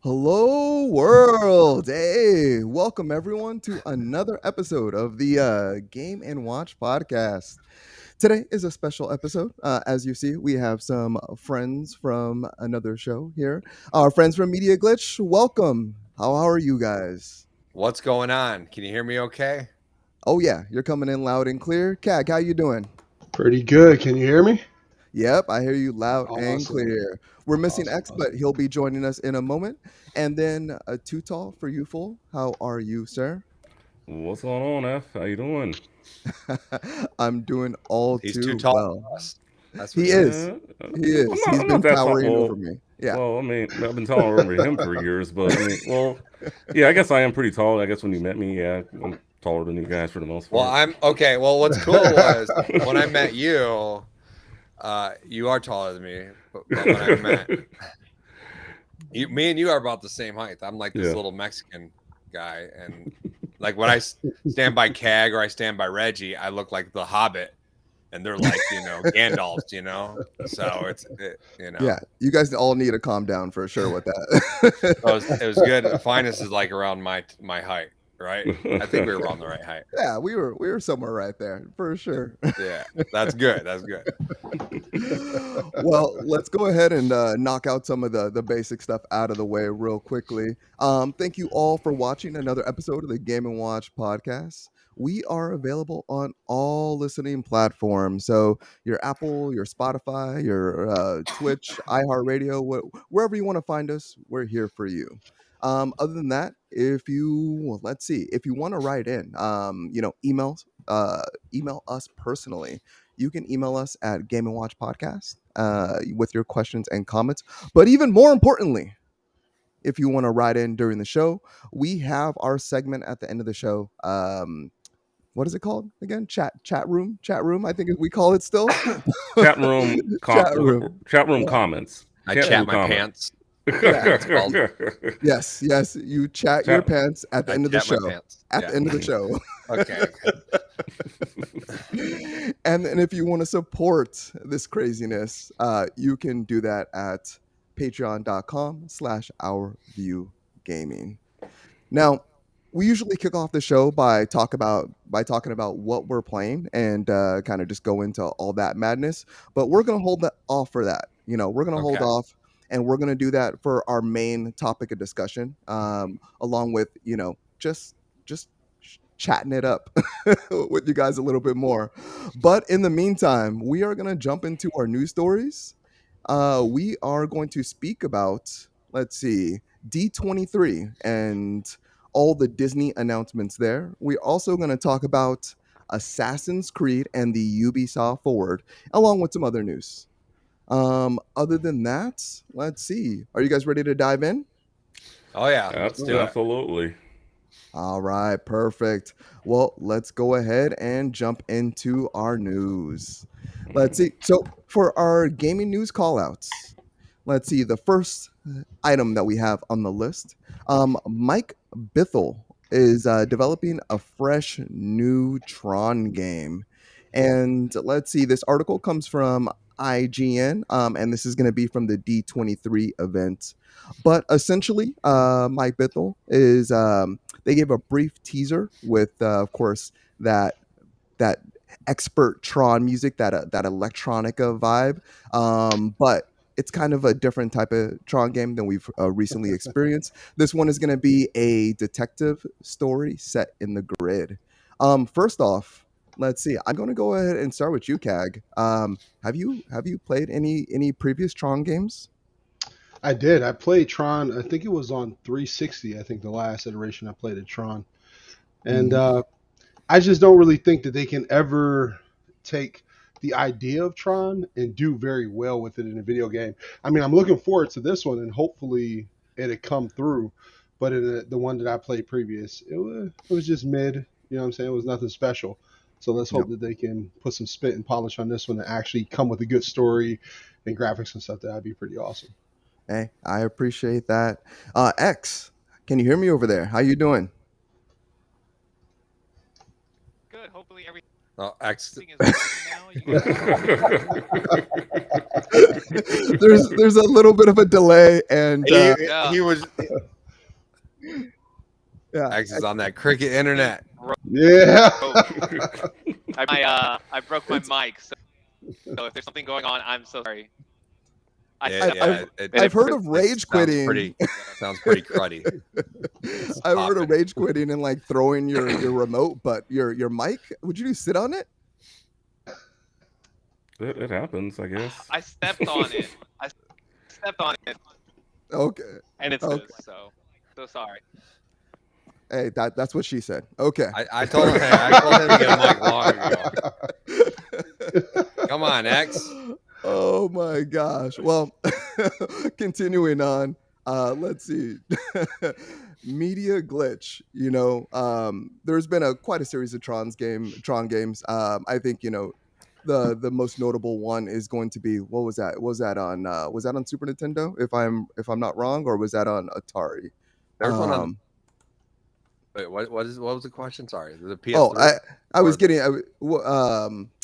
Hello, world. Hey, welcome everyone to another episode of the Game and Watch podcast. Today is a special episode. As you see, we have some friends from another show here. Our friends from Media Glitch, welcome. How are you guys? What's going on? Can you hear me okay? Oh yeah, you're coming in loud and clear. Cag, how you doing? Pretty good. Can you hear me? Yep, I hear you loud and Awesome. clear. We're missing X, Awesome. but he'll be joining us in a moment. And then Too Tall for you, Fool. How are you, sir? What's going on, F? How you doing? I'm doing all He's too too tall well. for us. That's for He sure. is. He is. He's I'm been not that tall. towering over me. Yeah. Well, I mean, I've been taller over him for years, but I mean, yeah, I guess I am pretty tall. I guess when you met me, yeah, I'm taller than you guys for the most part. Well, I'm okay. Well, what's cool was when I met you, you are taller than me. But when I met you, me and you are about the same height. I'm like this little Mexican guy, and like when I stand by Cag or I stand by Reggie, I look like the Hobbit. and they're like, Gandalfs, So Yeah, you guys all need to calm down for sure with that. it was good. Finest is like around my height, right? I think we were on the right height. Yeah, we were somewhere right there for sure. Yeah, that's good. That's good. Well, let's go ahead and knock out some of the basic stuff out of the way real quickly. Thank you all for watching another episode of the Game and Watch podcast. We are available on all listening platforms. So your Apple, your Spotify, your Twitch, iHeartRadio, wherever you want to find us, we're here for you. Other than that, if you want to write in, email us personally. You can email us at Game and Watch Podcast with your questions and comments. But even more importantly, if you want to write in during the show, we have our segment at the end of the show. What is it called again? Chat room. I think we call it still. Chat room. Chat room comments. I chat my pants. Yeah, yes. You chat your pants at the end of the show. At the end of the show. Okay. And if you want to support this craziness, you can do that at patreon.com/OurViewGaming. Now, we usually kick off the show by talking about what we're playing and kind of just go into all that madness. But we're gonna hold that off for that. We're gonna hold off, and we're gonna do that for our main topic of discussion, along with just chatting it up with you guys a little bit more. But in the meantime, we are gonna jump into our news stories. We are going to speak about, D23 and all the Disney announcements there. We're also going to talk about Assassin's Creed and the Ubisoft Forward, along with some other news. Other than that, let's see. Are you guys ready to dive in? Oh yeah, let's do it. Absolutely. All right, perfect. Well, let's go ahead and jump into our news. Let's see. So for our gaming news callouts, let's see. The first item that we have on the list, Mike Bithell is developing a fresh new Tron game. And let's see, this article comes from IGN, and this is going to be from the D23 event. But essentially, Mike Bithell is, they gave a brief teaser with, of course, that expert Tron music, that electronica vibe. But it's kind of a different type of Tron game than we've recently experienced. This one is going to be a detective story set in the grid. First off, let's see. I'm going to go ahead and start with you, Kag. Have you played any previous Tron games? I did. I played Tron. I think it was on 360. I think the last iteration I played at Tron, and I just don't really think that they can ever take the idea of Tron and do very well with it in a video game. I mean, I'm looking forward to this one, and hopefully it'll come through. But in the one that I played previous, it was just mid. You know what I'm saying? It was nothing special. So let's hope that they can put some spit and polish on this one and actually come with a good story and graphics and stuff. That'd be pretty awesome. Hey, I appreciate that. X, can you hear me over there? How you doing? Good. Hopefully everything X. is working now. There's a little bit of a delay, and he was. Yeah, X is on that cricket internet. Yeah. I broke my mic, so if there's something going on, I'm so sorry. I've heard of rage quitting. Sounds pretty cruddy. I've heard of rage quitting and like throwing your remote, but your mic, would you sit on it? It happens, I guess. I stepped on it. Okay. And it's okay. So sorry. Hey, that's what she said. Okay. I told him to get a mic long ago. Come on, X. Oh my gosh. Well, continuing on, let's see. Media glitch. There's been quite a series of Tron games. I think the most notable one is going to be, what was that? Was that on Super Nintendo? If I'm not wrong, or was that on Atari? There's one on. Wait, what was the question? Sorry, the PS3. Oh, I was getting.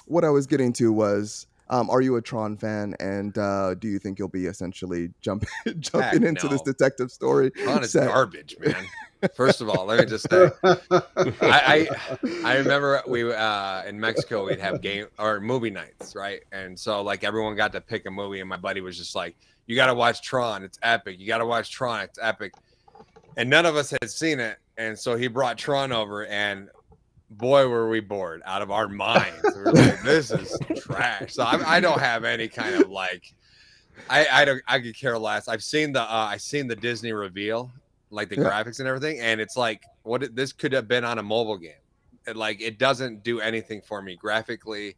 what I was getting to was, are you a Tron fan, and do you think you'll be essentially jumping Heck into this no. detective story? Tron is set? garbage, man. First of all, let me just say, I remember we in Mexico we'd have game or movie nights, right? And so like everyone got to pick a movie, and my buddy was just like, "You got to watch Tron, it's epic. You got to watch Tron, it's epic." And none of us had seen it, and so he brought Tron over, and boy, were we bored out of our minds. We were like, "This is trash." So I don't have any kind of like, I could care less. I've seen the Disney reveal, like the graphics and everything, and it's like this could have been on a mobile game. It doesn't do anything for me graphically.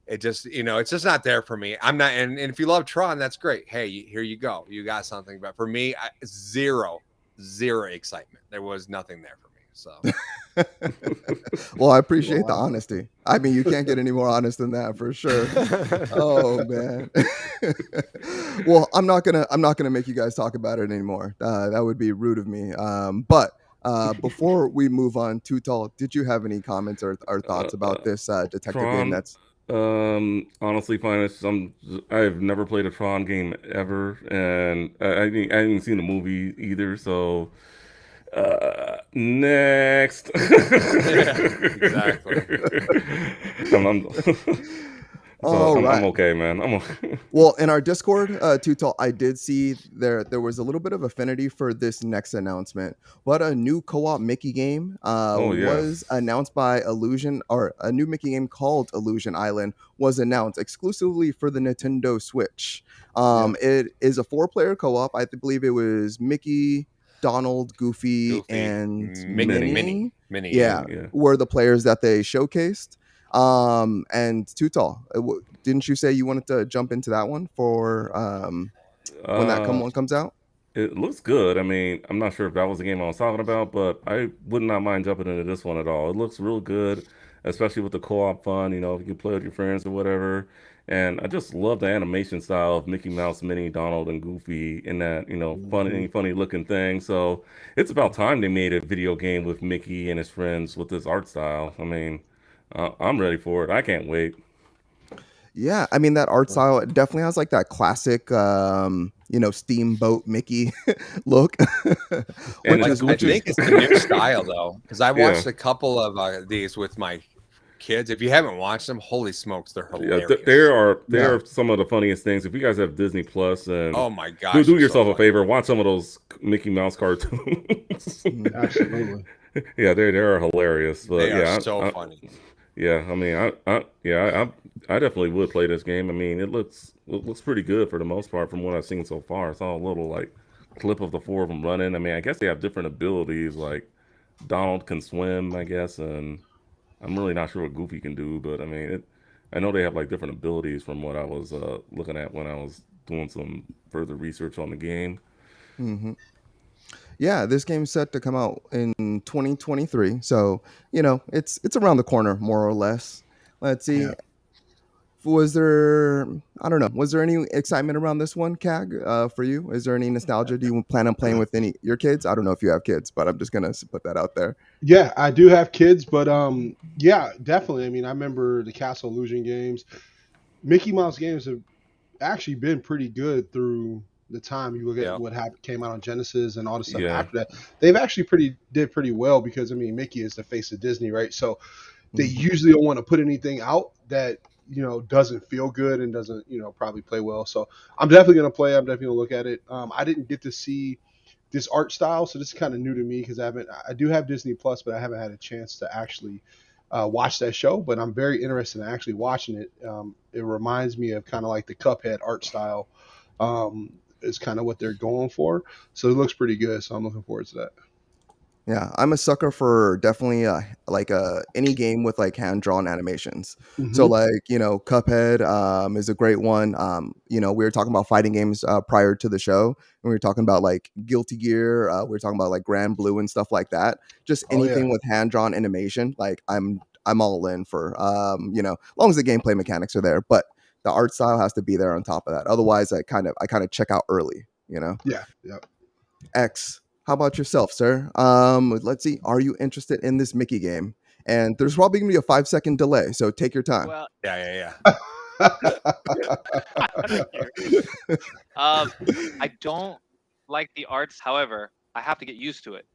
It just it's just not there for me. I'm not, and if you love Tron, that's great. Hey, here you go, you got something. But for me, zero excitement. There was nothing there for me. So well, I appreciate the honesty. I mean, you can't get any more honest than that for sure. Oh man. Well, I'm not gonna make you guys talk about it anymore. That would be rude of me. But before we move on, Too Tall, did you have any comments or thoughts about this detective game? Tron, That's honestly, I've never played a Tron game ever, and I haven't seen the movie either. So next. Yeah, exactly. I'm okay, man. I'm okay. Well, in our Discord, Too Tall, I did see there was a little bit of affinity for this next announcement. But a new co-op Mickey game was announced by Illusion, or a new Mickey game called Illusion Island was announced exclusively for the Nintendo Switch. It is a 4-player co-op. I believe it was Mickey, Donald, Goofy, and Minnie. Yeah, were the players that they showcased. And Too Tall, didn't you say you wanted to jump into that one for when that one comes out? It looks good. I mean, I'm not sure if that was the game I was talking about, but I would not mind jumping into this one at all. It looks real good, especially with the co-op fun, if you can play with your friends or whatever. And I just love the animation style of Mickey Mouse, Minnie, Donald, and Goofy in that, funny looking thing. So it's about time they made a video game with Mickey and his friends with this art style. I mean, I'm ready for it. I can't wait. Yeah, I mean, that art style definitely has like that classic, steamboat Mickey look. And I think it's the new style though, because I watched a couple of these with my kids. If you haven't watched them, holy smokes, they're hilarious. Yeah, they are some of the funniest things. If you guys have Disney Plus, and oh my gosh, do yourself a favor, watch some of those Mickey Mouse cartoons. Absolutely. Yeah, they are hilarious. But they are so funny. Yeah, I mean, I definitely would play this game. I mean, it looks pretty good for the most part from what I've seen so far. I saw a little like clip of the 4 of them running. I mean, I guess they have different abilities. Like Donald can swim, I guess, and I'm really not sure what Goofy can do. But I mean, I know they have like different abilities from what I was looking at when I was doing some further research on the game. Mm-hmm. Yeah, this game's set to come out in 2023, so it's around the corner, more or less. Let's see. Yeah. Was there any excitement around this one, CAG, for you? Is there any nostalgia? Do you plan on playing with your kids? I don't know if you have kids, but I'm just gonna put that out there. Yeah, I do have kids, but yeah, definitely. I mean, I remember the Castle Illusion games. Mickey Mouse games have actually been pretty good through the time. You look at what came out on Genesis and all the stuff after that. They've actually did pretty well because, I mean, Mickey is the face of Disney, right? So they usually don't want to put anything out that doesn't feel good and doesn't probably play well. So I'm definitely gonna play. I'm definitely gonna look at it. I didn't get to see this art style, so this is kind of new to me because I do have Disney Plus, but I haven't had a chance to actually watch that show. But I'm very interested in actually watching it. It reminds me of kind of like the Cuphead art style. Is kind of what they're going for. So it looks pretty good. So I'm looking forward to that. Yeah, I'm a sucker for definitely any game with like hand-drawn animations. Mm-hmm. So like, Cuphead is a great one. We were talking about fighting games prior to the show, and we were talking about like Guilty Gear. We were talking about like Grand Blue and stuff like that. Just anything with hand-drawn animation, like I'm all in for, as long as the gameplay mechanics are there. But the art style has to be there on top of that. Otherwise, I kind of check out early. Yeah. X. How about yourself, sir? Let's see. Are you interested in this Mickey game? and there's probably gonna be a 5-second delay. So take your time. Well, Yeah. thank you. I don't like the arts. However, I have to get used to it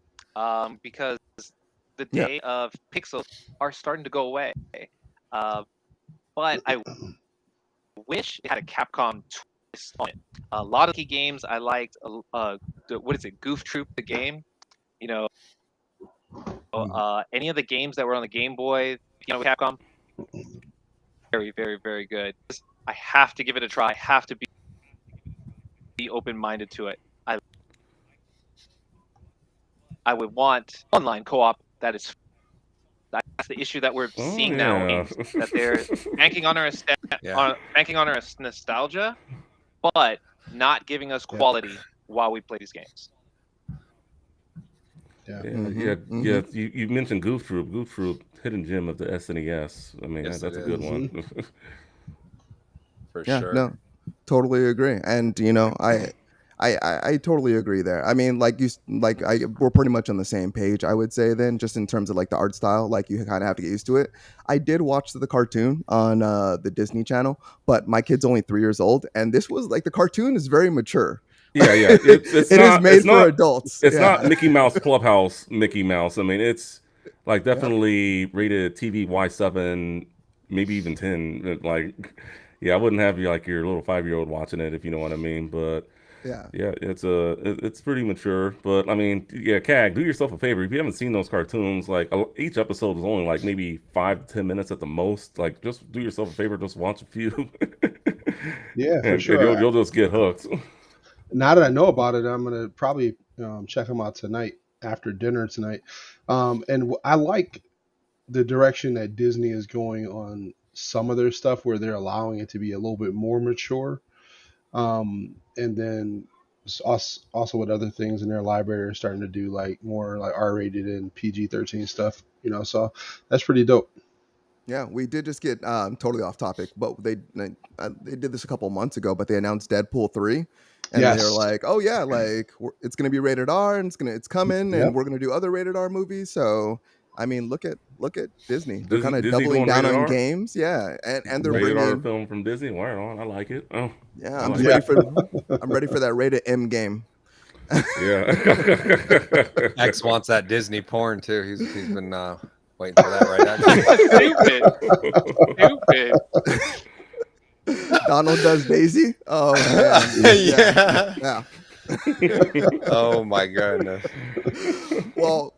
because the Yeah. day of pixels are starting to go away. But I wish it had a Capcom twist on it. A lot of key games I liked. What is it? Goof Troop, the game. You know, any of the games that were on the Game Boy, with Capcom, very, very, very good. I have to give it a try. I have to be open-minded to it. I would want online co-op that is. That's the issue that we're seeing now. Games, that they're banking on our nostalgia, but not giving us quality while we play these games. You mentioned Goof Troop. Goof Troop, hidden gem of the SNES. I mean, Yes, that's it a good is. one. For Yeah, sure. no, totally agree. And I totally agree there. I mean, we're pretty much on the same page, I would say then, just in terms of like the art style, like you kind of have to get used to it. I did watch the cartoon on the Disney Channel, but my kid's only 3 years old, and this was like the cartoon is very mature. Yeah. It is made for adults. It's Yeah. not Mickey Mouse Clubhouse Mickey Mouse. I mean, it's like definitely rated TV Y7, maybe even 10. Like, yeah, I wouldn't have your little 5-year-old watching it, if you know what I mean. But Yeah. it's pretty mature. But I mean, yeah, CAG, do yourself a favor. If you haven't seen those cartoons, like each episode is only like maybe 5 to 10 minutes at the most. Like, just do yourself a favor, just watch a few. Yeah, for and sure. you'll just get hooked. Now that I know about it, I'm gonna probably check them out tonight after dinner tonight. I like the direction that Disney is going on some of their stuff, where they're allowing it to be a little bit more mature. And then also with other things in their library are starting to do like more like R-rated and PG-13 stuff. So that's pretty dope. Yeah, we did just get totally off topic, but they did this a couple months ago, but they announced Deadpool 3, and they're Yes. like, "Oh yeah, like it's gonna be rated R, and it's coming, and Yep. we're gonna do other rated R movies." So, I mean, look at Disney. They're kind of Disney doubling going down rated on R? games, yeah, and they're Rated R bringing. film from Disney. Right on. I like it. Oh, Yeah, I I'm like ready it. for I'm ready for that rated M game. Yeah. X wants that Disney porn too. He's been waiting for that right now. Stupid. Donald does Daisy. Oh man. Yeah. Oh my goodness. Well,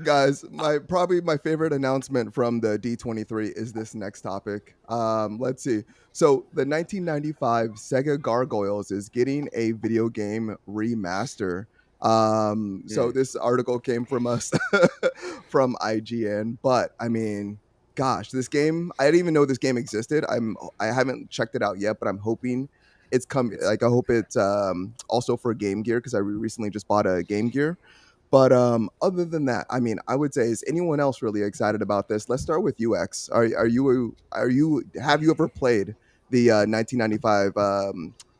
guys, probably my favorite announcement from the D23 is this next topic. Let's see. So the 1995 Sega Gargoyles is getting a video game remaster. So this article came from us from IGN, but I mean, gosh, this game, I didn't even know this game existed. I haven't checked it out yet, but I'm hoping it's coming. Like, I hope it's also for Game Gear, because I recently just bought a Game Gear. But other than that, I mean, I would say, is anyone else really excited about this? Let's start with UX. Have you ever played the 1995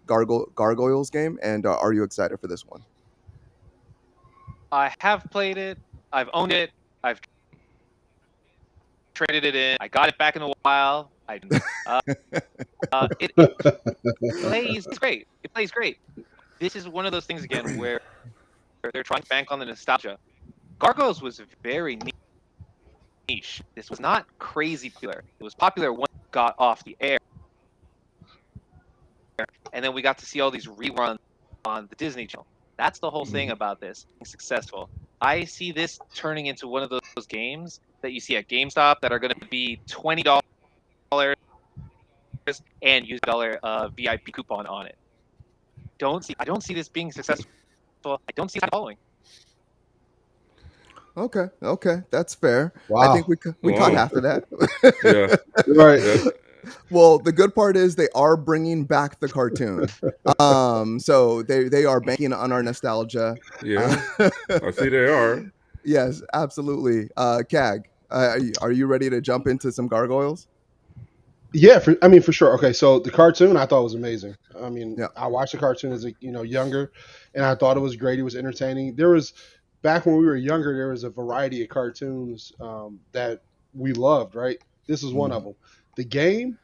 Gargoyles game, and are you excited for this one? I have played it. I've owned it. I've traded it in. I got it back in a while. It plays great. It plays great. This is one of those things again where they're trying to bank on the nostalgia. Gargoyles was very niche. This was not crazy popular. It was popular once it got off the air, and then we got to see all these reruns on the Disney Channel. That's the whole thing about this being successful. I see this turning into one of those games that you see at GameStop that are going to be $20 and use a VIP coupon on it. I don't see this being successful. I don't see it following. Okay, that's fair. Wow. I think we caught half of that. Yeah. Right. Yeah. Well, the good part is they are bringing back the cartoon. So they are banking on our nostalgia. Yeah. I see they are. Yes, absolutely. CAG, are you ready to jump into some gargoyles? Yeah, for sure. Okay, so the cartoon I thought was amazing. I mean, Yeah. I watched the cartoon as younger, and I thought it was great. It was entertaining. There was back when we were younger, there was a variety of cartoons that we loved, right? This is one of Mhm. them. The game,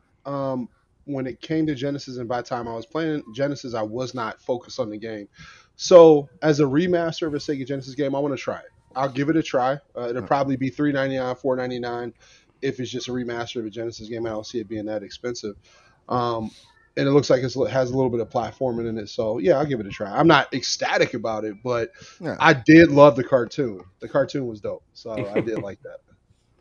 when it came to Genesis, and by the time I was playing Genesis, I was not focused on the game. So, as a remaster of a Sega Genesis game, I want to try it. I'll give it a try. It'll probably be $3.99, $4.99 if it's just a remaster of a Genesis game. I don't see it being that expensive. And it looks like it has a little bit of platforming in it. So, yeah, I'll give it a try. I'm not ecstatic about it, but Yeah. I did love the cartoon. The cartoon was dope. So, I did like that.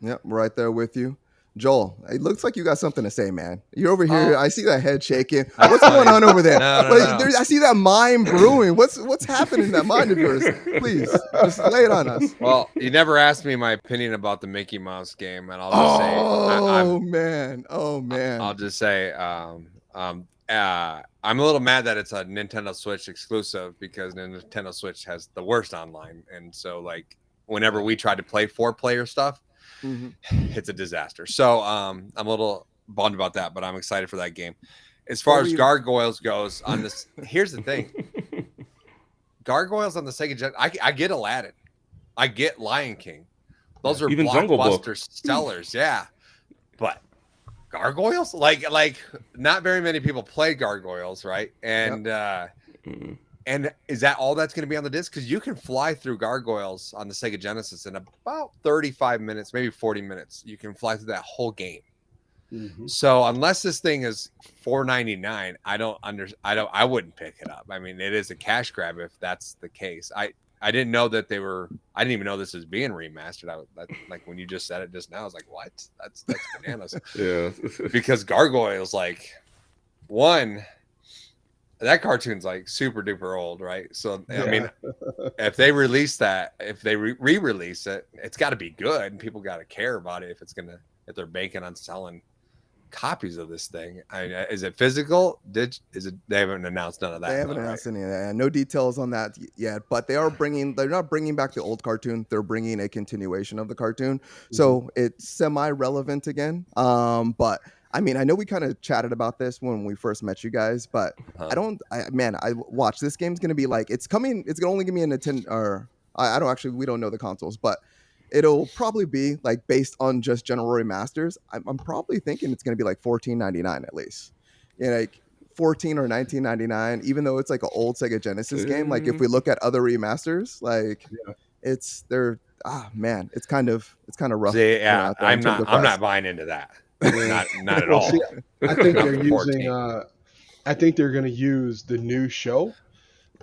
Yep, right there with you. Joel, it looks like you got something to say, man. You're over here. Oh. I see that head shaking. That's What's going funny. on over there? No, no, Like, no. I see that mind brewing. What's happening in that mind of yours? Please, just lay it on us. Well, you never asked me my opinion about the Mickey Mouse game, and I'll just say, Oh man, I'll just say, I'm a little mad that it's a Nintendo Switch exclusive because Nintendo Switch has the worst online, and so like whenever we try to play 4-player stuff, it's a disaster. So I'm a little bummed about that, but I'm excited for that game. As far as Gargoyles goes, on this, here's the thing: Gargoyles on the Sega Gen, I get Aladdin, I get Lion King, those are Even Jungle Book. blockbuster sellers, yeah. But Gargoyles, like not very many people play Gargoyles, right? And and is that all that's going to be on the disc? Because you can fly through Gargoyles on the Sega Genesis in about 35 minutes, maybe 40 minutes. You can fly through that whole game. So unless this thing is $4.99, I wouldn't pick it up. I mean, it is a cash grab if that's the case. I didn't know that they were. I didn't even know this was being remastered. Like when you just said it just now, I was like, what? That's bananas. Yeah. Because Gargoyles, like, one, that cartoon's like super duper old, right? So I mean, if they release that, if they re-release it, it's got to be good, and people got to care about it if they're banking on selling copies of this thing. Is it physical? They haven't announced none of that. They haven't announced any of that. No details on that yet, but they're not bringing back the old cartoon. They're bringing a continuation of the cartoon. So it's semi-relevant again. But I mean, I know we kind of chatted about this when we first met you guys, but I watch this game's going to be like, it's coming. It's only going to be a Nintendo, or we don't know the consoles, but it'll probably be like based on just general remasters. I'm probably thinking it's going to be like $14.99 at least. Like 14 or 19.99, even though it's like an old Sega Genesis game. Like if we look at other remasters, like it's kind of rough. See, yeah, I'm not buying into that. Not at all. See, I think they're using. I think they're going to use the new show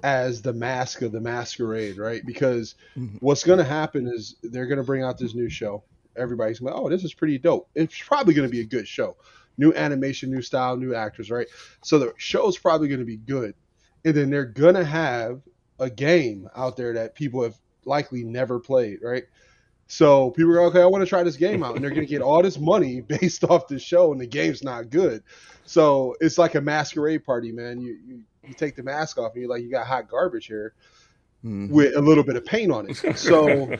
as the mask of the masquerade, right? Because what's going to happen is they're going to bring out this new show. Everybody's going to, oh, this is pretty dope. It's probably going to be a good show. New animation, new style, new actors, right? So the show's probably going to be good. And then they're going to have a game out there that people have likely never played, right? So people are okay, I want to try this game out. And they're going to get all this money based off the show, and the game's not good. So it's like a masquerade party, man. You take the mask off, and you're like, you got hot garbage here with a little bit of paint on it. So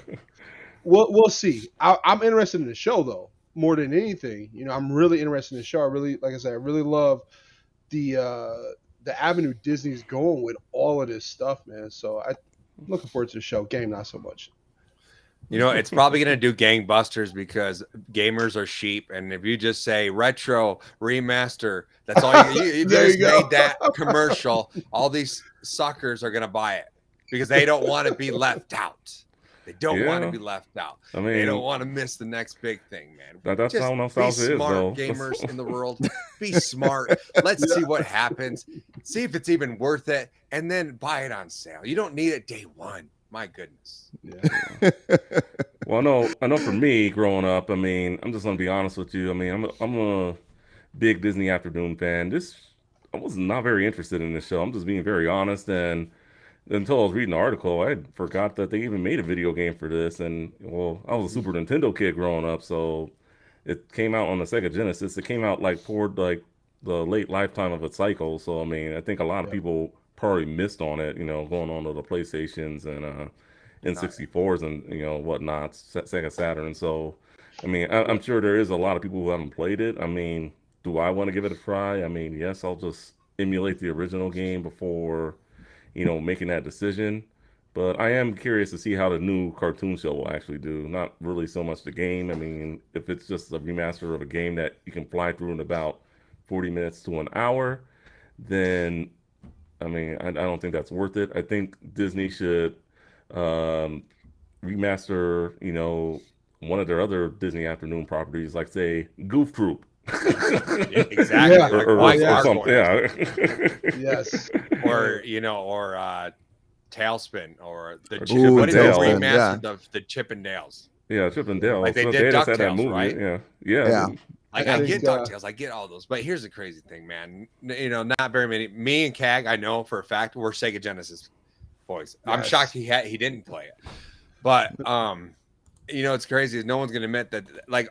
we'll see. I'm interested in the show, though, more than anything. I'm really interested in the show. Like I said, I really love the avenue Disney's going with all of this stuff, man. So I'm looking forward to the show. Game, not so much. It's probably going to do gangbusters because gamers are sheep. And if you just say retro remaster, that's all you just made that commercial. All these suckers are going to buy it because they don't want to be left out. They don't want to be left out. I mean, they don't want to miss the next big thing, man. That's how nostalgia is, though. Gamers in the world, be smart. Let's see what happens. See if it's even worth it, and then buy it on sale. You don't need it day one. My goodness. Yeah. Well, I know for me growing up, I mean, I'm just gonna be honest with you. I mean, I'm a big Disney Afternoon fan. I was not very interested in this show. I'm just being very honest. And until I was reading the article, I forgot that they even made a video game for this. And well, I was a Super Nintendo kid growing up, so it came out on the Sega Genesis. It came out like toward like the late lifetime of its cycle. So I mean, I think a lot of people probably missed on it, going on to the PlayStations and N64s and whatnot, Sega Saturn. So, I mean, I'm sure there is a lot of people who haven't played it. I mean, do I want to give it a try? I mean, yes, I'll just emulate the original game before, making that decision. But I am curious to see how the new cartoon show will actually do. Not really so much the game. I mean, if it's just a remaster of a game that you can fly through in about 40 minutes to an hour, then I mean, I don't think that's worth it. I think Disney should um, remaster, one of their other Disney afternoon properties, like say Goof Troop. Yeah, exactly. Yeah. Like, or why yeah. something. Gargoyles? Yeah. Yes. Or Tailspin, or the Ooh, what did they Tailspin, remaster the Chippendales? Yeah, Chip and Dale. Like they So did they just had that DuckTales, movie. right? Yeah. Yeah. Like I I think, get DuckTales, I get all those, but here's the crazy thing, man. Not very many. Me and Cag, I know for a fact, we're Sega Genesis boys. I'm Yes. shocked he didn't play it, but it's crazy. No one's gonna admit that. Like,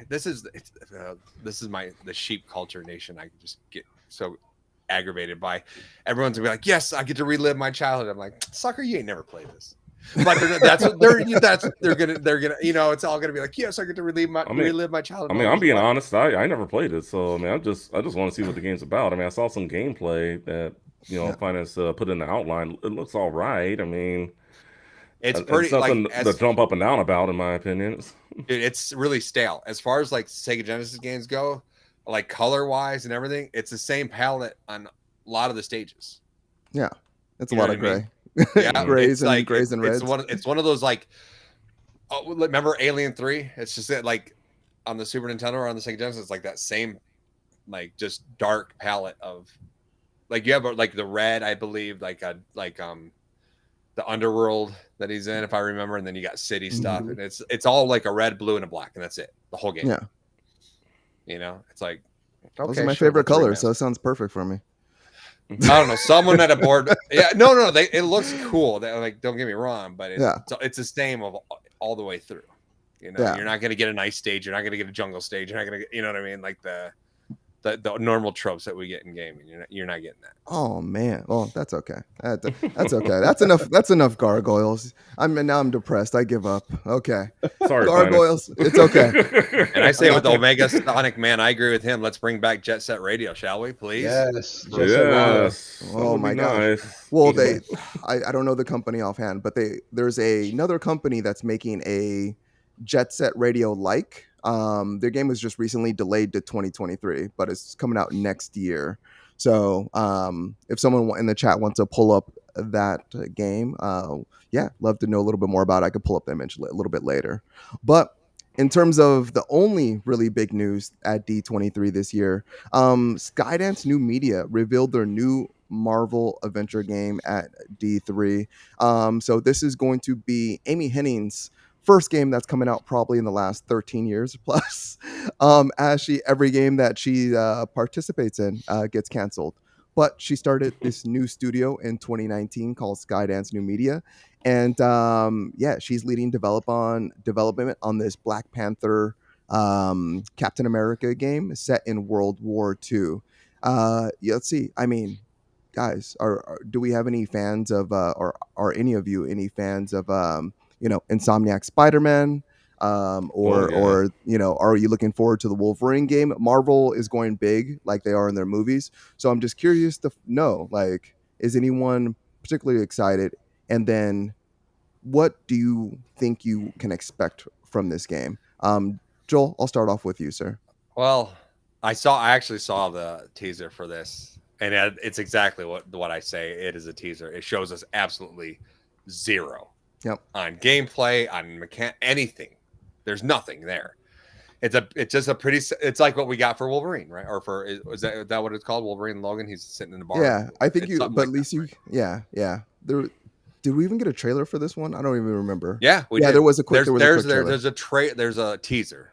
this is the sheep culture nation. I just get so aggravated by. Everyone's gonna be like, yes, I get to relive my childhood. I'm like, sucker, you ain't never played this. But they're gonna it's all gonna be like, yes, I get to relive my childhood. I mean, I'm being honest. I never played it, so I mean, I just want to see what the game's about. I mean, I saw some gameplay that Finance put in the outline. It looks all right. I mean, it's pretty nothing like to jump up and down about, in my opinion. Dude, it's really stale as far as like Sega Genesis games go. Like color wise and everything, it's the same palette on a lot of the stages. Yeah, it's a You know lot of what I gray. mean? Yeah, grays and like, grays and reds. It's one of those like, remember Alien 3? It's just that like on the Super Nintendo or on the Sega Genesis, it's like that same like just dark palette of like you have like the red, I believe, the underworld that he's in, if I remember, and then you got city stuff, and it's all like a red, blue, and a black, and that's it. The whole game. Yeah. It's like Those are my favorite colors, so it sounds perfect for me. I don't know. Someone at a board. Yeah, no. It looks cool. Like, don't get me wrong, but it's the same of all the way through. You're not going to get a nice stage. You're not going to get a jungle stage. You're not going to get, you know what I mean? Like the normal tropes that we get in gaming. You're not getting that. Oh man. Well, that's okay. That's okay. That's enough. That's enough gargoyles. Now I'm depressed. I give up. Okay. Sorry, gargoyles. It's okay. And I say with Omega Sonic, man, I agree with him. Let's bring back Jet Set Radio, shall we, please? Yes. Yes. Oh my gosh. Nice. Well, I don't know the company offhand, but there's another company that's making a Jet Set Radio like. Their game was just recently delayed to 2023, but it's coming out next year. So if someone in the chat wants to pull up that game, love to know a little bit more about it. I could pull up the image a little bit later. But in terms of the only really big news at D23 this year, Skydance New Media revealed their new Marvel adventure game at D3. So this is going to be Amy Hennig's first game that's coming out probably in the last 13 years plus, as every game that she participates in gets canceled. But she started this new studio in 2019 called Skydance New Media, and she's leading development on this Black Panther Captain America game set in World War II. Let's see. I mean, guys, do we have any fans of or are any of you any fans of Insomniac Spider-Man, or are you looking forward to the Wolverine game? Marvel is going big like they are in their movies, so I'm just curious to know, like, is anyone particularly excited? And then what do you think you can expect from this game? Joel, I'll start off with you, sir. Well, I actually saw the teaser for this, and it's exactly what I say. It is a teaser. It shows us absolutely zero. Yep. On gameplay, on anything. There's nothing there. It's just a pretty. It's like what we got for Wolverine, right? Or is that what it's called? Wolverine Logan. He's sitting in the bar. Yeah, I think you. But like at least you. Right? Yeah. Did we even get a trailer for this one? I don't even remember. Yeah, we did. There was a quick. There's a teaser.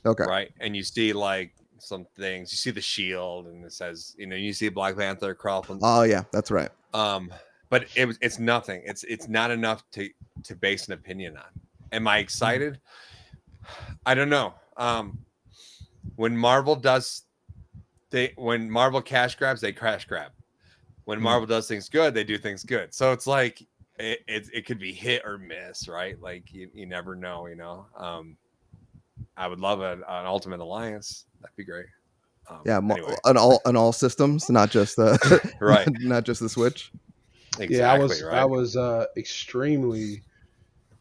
Okay. Right, and you see like some things. You see the shield, and it says, you see Black Panther crawl from. Oh yeah, that's right. But it's nothing. It's not enough to base an opinion on. Am I excited? I don't know. When Marvel cash grabs, they crash grab. When Marvel does things good, they do things good. So it's like it could be hit or miss, right? Like you never know. I would love an Ultimate Alliance. That'd be great. Anyway. on all systems, not just the right, not just the Switch. Exactly Yeah, right. I was extremely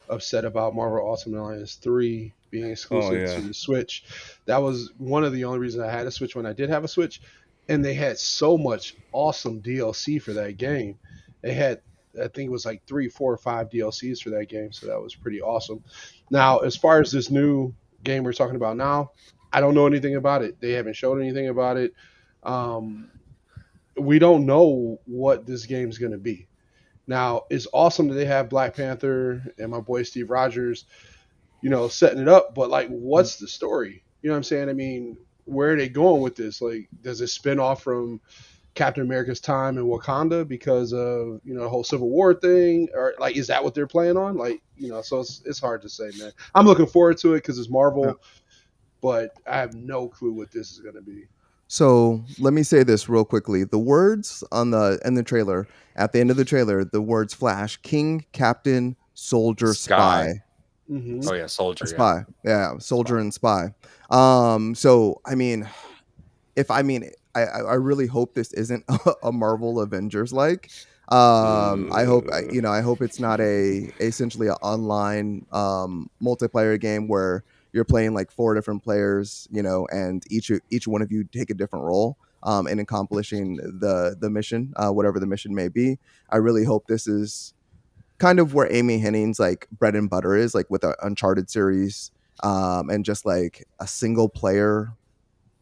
upset about Marvel Ultimate Alliance 3 being Oh exclusive yeah. to the Switch. That was one of the only reasons I had a Switch when I did have a Switch. And they had so much awesome DLC for that game. They had, I think it was like 3, 4, or 5 DLCs for that game. So that was pretty awesome. Now, as far as this new game we're talking about now, I don't know anything about it. They haven't showed anything about it. Um, we don't know what this game's going to be. Now, it's awesome that they have Black Panther and my boy Steve Rogers, setting it up, but like, what's the story? You know what I'm saying? I mean, where are they going with this? Like, does it spin off from Captain America's time in Wakanda because of, the whole Civil War thing? Or like, is that what they're playing on? Like, so it's hard to say, man. I'm looking forward to it because it's Yeah. Marvel, but I have no clue what this is going to be. So let me say this real quickly. The words on the trailer, at the end of the trailer, the words flash: King, Captain, Soldier, Sky. Spy. Mm-hmm. Oh yeah, soldier. Spy. Yeah, Soldier Spy. and Spy. So I mean, I really hope this isn't a Marvel Avengers like. I hope it's not essentially an online multiplayer game where you're playing like 4 different players, and each one of you take a different role in accomplishing the mission, whatever the mission may be. I really hope this is kind of where Amy Henning's like bread and butter is, like with the Uncharted series, and just like a single player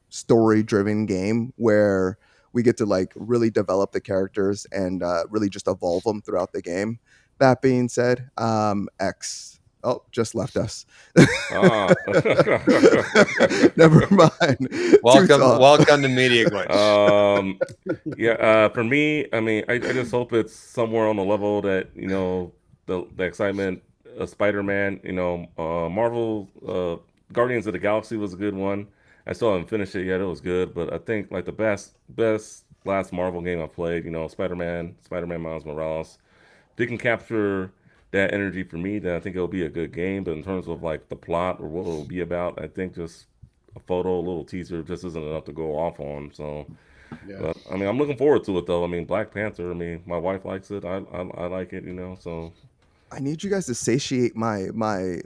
story driven game where we get to like really develop the characters and really just evolve them throughout the game. That being said, X just left us. Ah. Never mind. Welcome to Media Glitch. Yeah. For me, I mean, I just hope it's somewhere on the level that the excitement of Spider-Man. Marvel Guardians of the Galaxy was a good one. I still haven't finished it yet. It was good, but I think like the best last Marvel game I played, Spider-Man Miles Morales. If they can capture that energy for me, then I think it'll be a good game. But in terms of like the plot or what it'll be about, I think just a photo, a little teaser, just isn't enough to go off on. So, Yeah. but I mean, I'm looking forward to it though. I mean, Black Panther. I mean, my wife likes it. I like it. So I need you guys to satiate my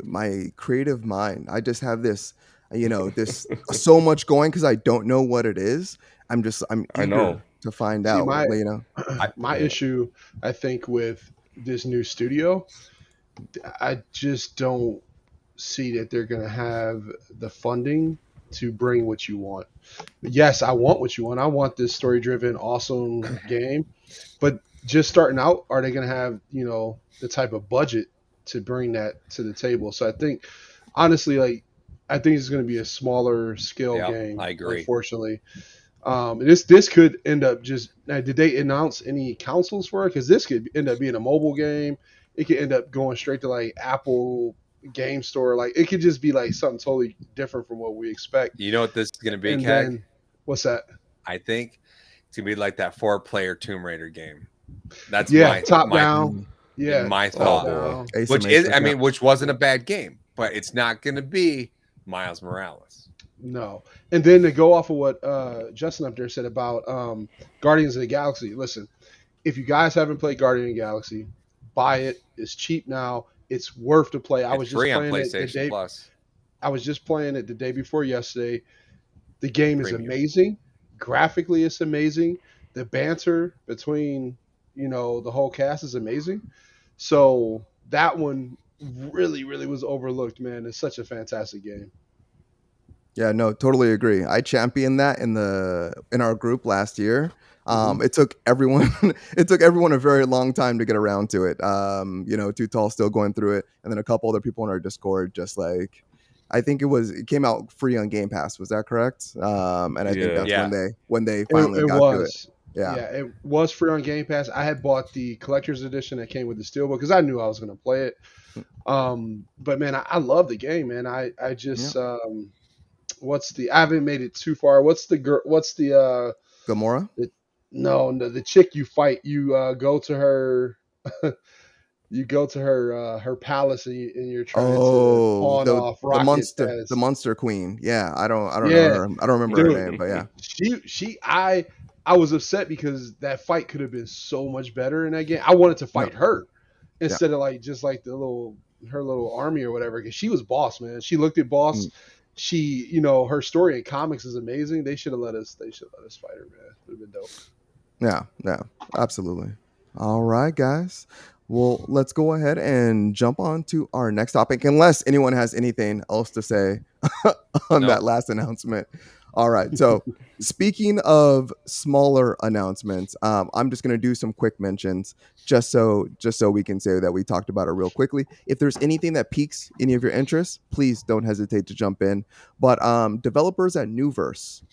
creative mind. I just have this, this so much going because I don't know what it is. I'm I eager know. to find See, out. my issue, I think, with this new studio, I just don't see that they're going to have the funding to bring what you want. Yes, I want what you want. I want this story driven, awesome game. But just starting out, are they going to have, the type of budget to bring that to the table? So I think, honestly, like, I think it's going to be a smaller scale Yeah, game, I agree. unfortunately. This could end up just. Did they announce any consoles for it? Because this could end up being a mobile game. It could end up going straight to like Apple Game Store. Like it could just be like something totally different from what we expect. You know what this is going to be, And Keg? then what's that? I think it's going to be like that 4-player Tomb Raider game. That's top down. Yeah, my top thought. down. Which wasn't a bad game, but it's not going to be Miles Morales. No. And then to go off of what Justin up there said about Guardians of the Galaxy, listen, if you guys haven't played Guardian of the Galaxy, buy it. It's cheap now. It's worth to play. I was just free on playing it the PlayStation day. Plus. I was just playing it the day before yesterday. The game is amazing. Graphically, it's amazing. The banter between the whole cast is amazing. So that one really, really was overlooked, man. It's such a fantastic game. Yeah, no, totally agree. I championed that in our group last year. It took everyone a very long time to get around to it. Too Tall still going through it, and then a couple other people in our Discord just like, I think it came out free on Game Pass. Was that correct? And I think that's when they finally got to it. Yeah, it was free on Game Pass. I had bought the collector's edition that came with the steelbook because I knew I was going to play it. But man, I love the game, man. I just I haven't made it too far. What's the Gamora? The chick you fight. You go to her. You go to her palace and you're trying to pawn off Rocket. The Monster Queen. Yeah, I don't know her. I don't remember her name, but yeah. I was upset because that fight could have been so much better in that game. I wanted to fight her instead of like just like her little army or whatever, because she was boss, man. She looked at boss. Mm. She, her story in comics is amazing. They should have let us fight her, man. It would have been dope. Yeah, absolutely. All right, guys. Well, let's go ahead and jump on to our next topic, unless anyone has anything else to say on that last announcement. All right. So, speaking of smaller announcements, I'm just going to do some quick mentions just so we can say that we talked about it real quickly. If there's anything that piques any of your interest, please don't hesitate to jump in. But developers at Newverse,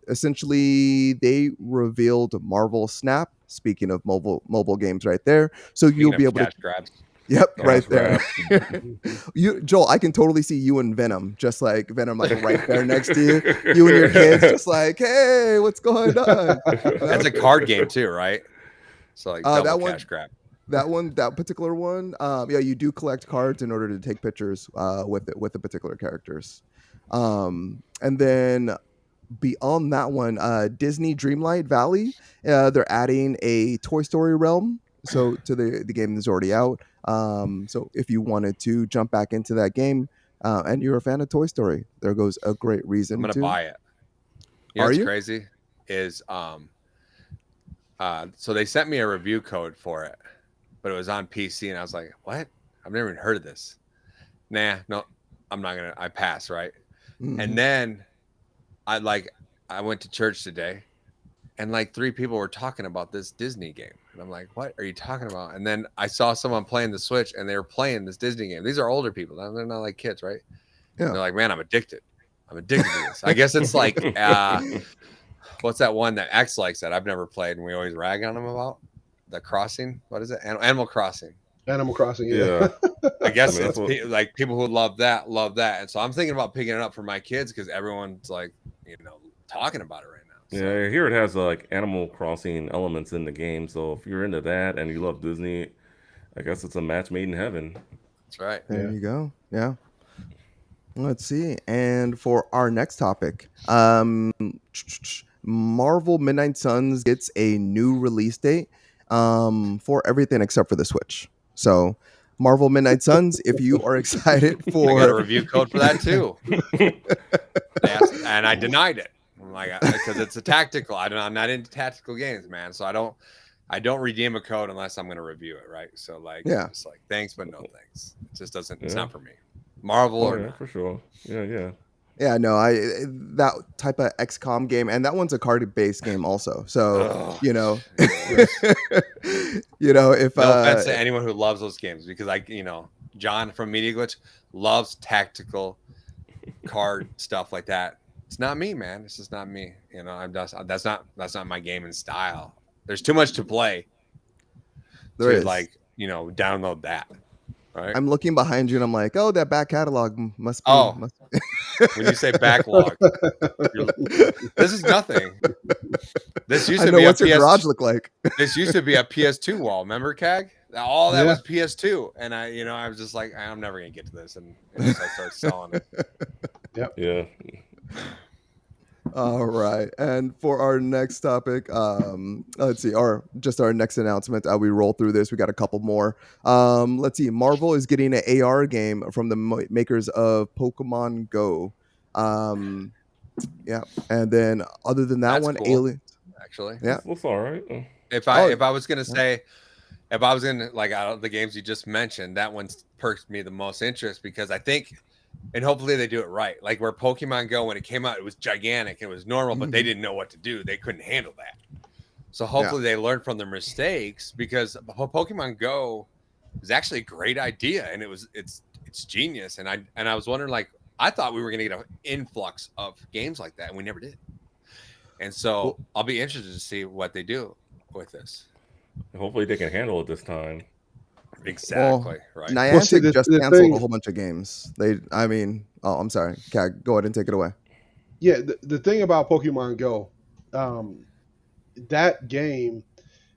essentially they revealed Marvel Snap. Speaking of mobile games, right there, so Speaking you'll be of able to. cash grabs. Yep, Cash right there. grabs. You, Joel, I can totally see you and Venom, just like Venom, like right there next to you. You and your kids, just like, hey, what's going on? That's a card game too, right? So like double that one- cash grab. That particular one, yeah, you do collect cards in order to take pictures with the particular characters, and then beyond that one, Disney Dreamlight Valley, they're adding a Toy Story realm, so to the game that's already out. So if you wanted to jump back into that game, and you're a fan of Toy Story, there goes a great reason I'm gonna to buy it. You know Are what's you? crazy is so they sent me a review code for it, but it was on PC, and I was like, what? I've never even heard of this. Nah, no, I'm not gonna. I pass, right? Mhm. And then I went to church today, and like 3 people were talking about this Disney game, and I'm like, what are you talking about? And then I saw someone playing the Switch, and they were playing this Disney game. These are older people; they're not like kids, right? Yeah. They're like, man, I'm addicted to this. I guess it's like what's that one that X likes that I've never played, and we always rag on him about? The Crossing. What is it? Animal Crossing. Animal Crossing, yeah. Yeah. I guess I mean, it's like people who love that, and so I'm thinking about picking it up for my kids because everyone's like, talking about it right now. So. Yeah, here it has like Animal Crossing elements in the game. So if you're into that and you love Disney, I guess it's a match made in heaven. That's right. There you go. Yeah. Let's see. And for our next topic, Marvel Midnight Suns gets a new release date for everything except for the Switch. So, Marvel Midnight Suns, if you are excited I got a for review code for that too. And I denied it. I'm like, because it's a tactical. I'm not into tactical games, man. So I don't redeem a code unless I'm going to review it, right? So like, it's like thanks, but no thanks. It just doesn't. It's not for me. Marvel or yeah, not. for sure. Yeah. Yeah, no, that type of XCOM game, and that one's a card-based game also. So if No offense to anyone who loves those games, because John from Media Glitch loves tactical card stuff like that. It's not me, man. It's just not me. That's not my gaming style. There's too much to play. There is. Download that. Right. I'm looking behind you and I'm like, oh, that back catalog must be. When you say backlog, this is nothing. This used to be what's your garage look like? This used to be a PS2 wall. Remember, CAG? All that was PS2, and I was just like, I'm never gonna get to this, and I started selling it. Yep. Yeah. All right, and for our next topic, let's see, our next announcement. We roll through this. We got a couple more. Let's see. Marvel is getting an AR game from the makers of Pokemon Go. Yeah, and then other than that, That's one, cool, Alien. Actually, yeah, Looks all right. If I was gonna say, if I was gonna out of the games you just mentioned, that one's perked me the most interest because I think. And hopefully they do it right. Like where Pokemon Go, when it came out, it was gigantic. It was normal, but they didn't know what to do. They couldn't handle that. So hopefully they learned from their mistakes because Pokemon Go is actually a great idea. And it's genius. And I was wondering, like, I thought we were going to get an influx of games like that. And we never did. And so I'll be interested to see what they do with this. Hopefully they can handle it this time. Exactly. Right. Niantic just canceled a whole bunch of games. I'm sorry. Cag, go ahead and take it away. Yeah, the thing about Pokemon Go, that game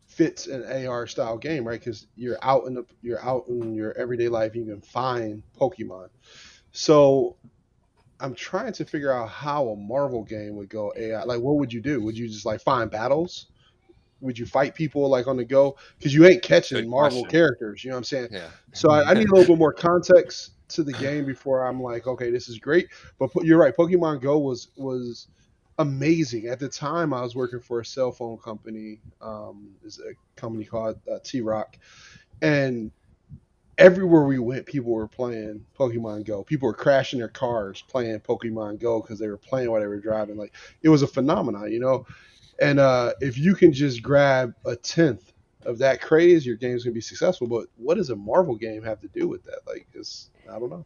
fits an AR style game, right? Because you're out in your everyday life, you can find Pokemon. So I'm trying to figure out how a Marvel game would go AI. Like, what would you do? Would you just like find battles? Would you fight people like on the go? Because you ain't catching Good Marvel question. characters. You know what I'm saying? Yeah. So I need a little bit more context to the game before I'm like, okay, this is great. But you're right. Pokemon Go was amazing at the time. I was working for a cell phone company. Is a company called T Rock, and everywhere we went, people were playing Pokemon Go. People were crashing their cars playing Pokemon Go because they were playing while they were driving. Like it was a phenomenon, you know. And if you can just grab a tenth of that craze, your game's gonna be successful. But what does a Marvel game have to do with that? Like, I don't know.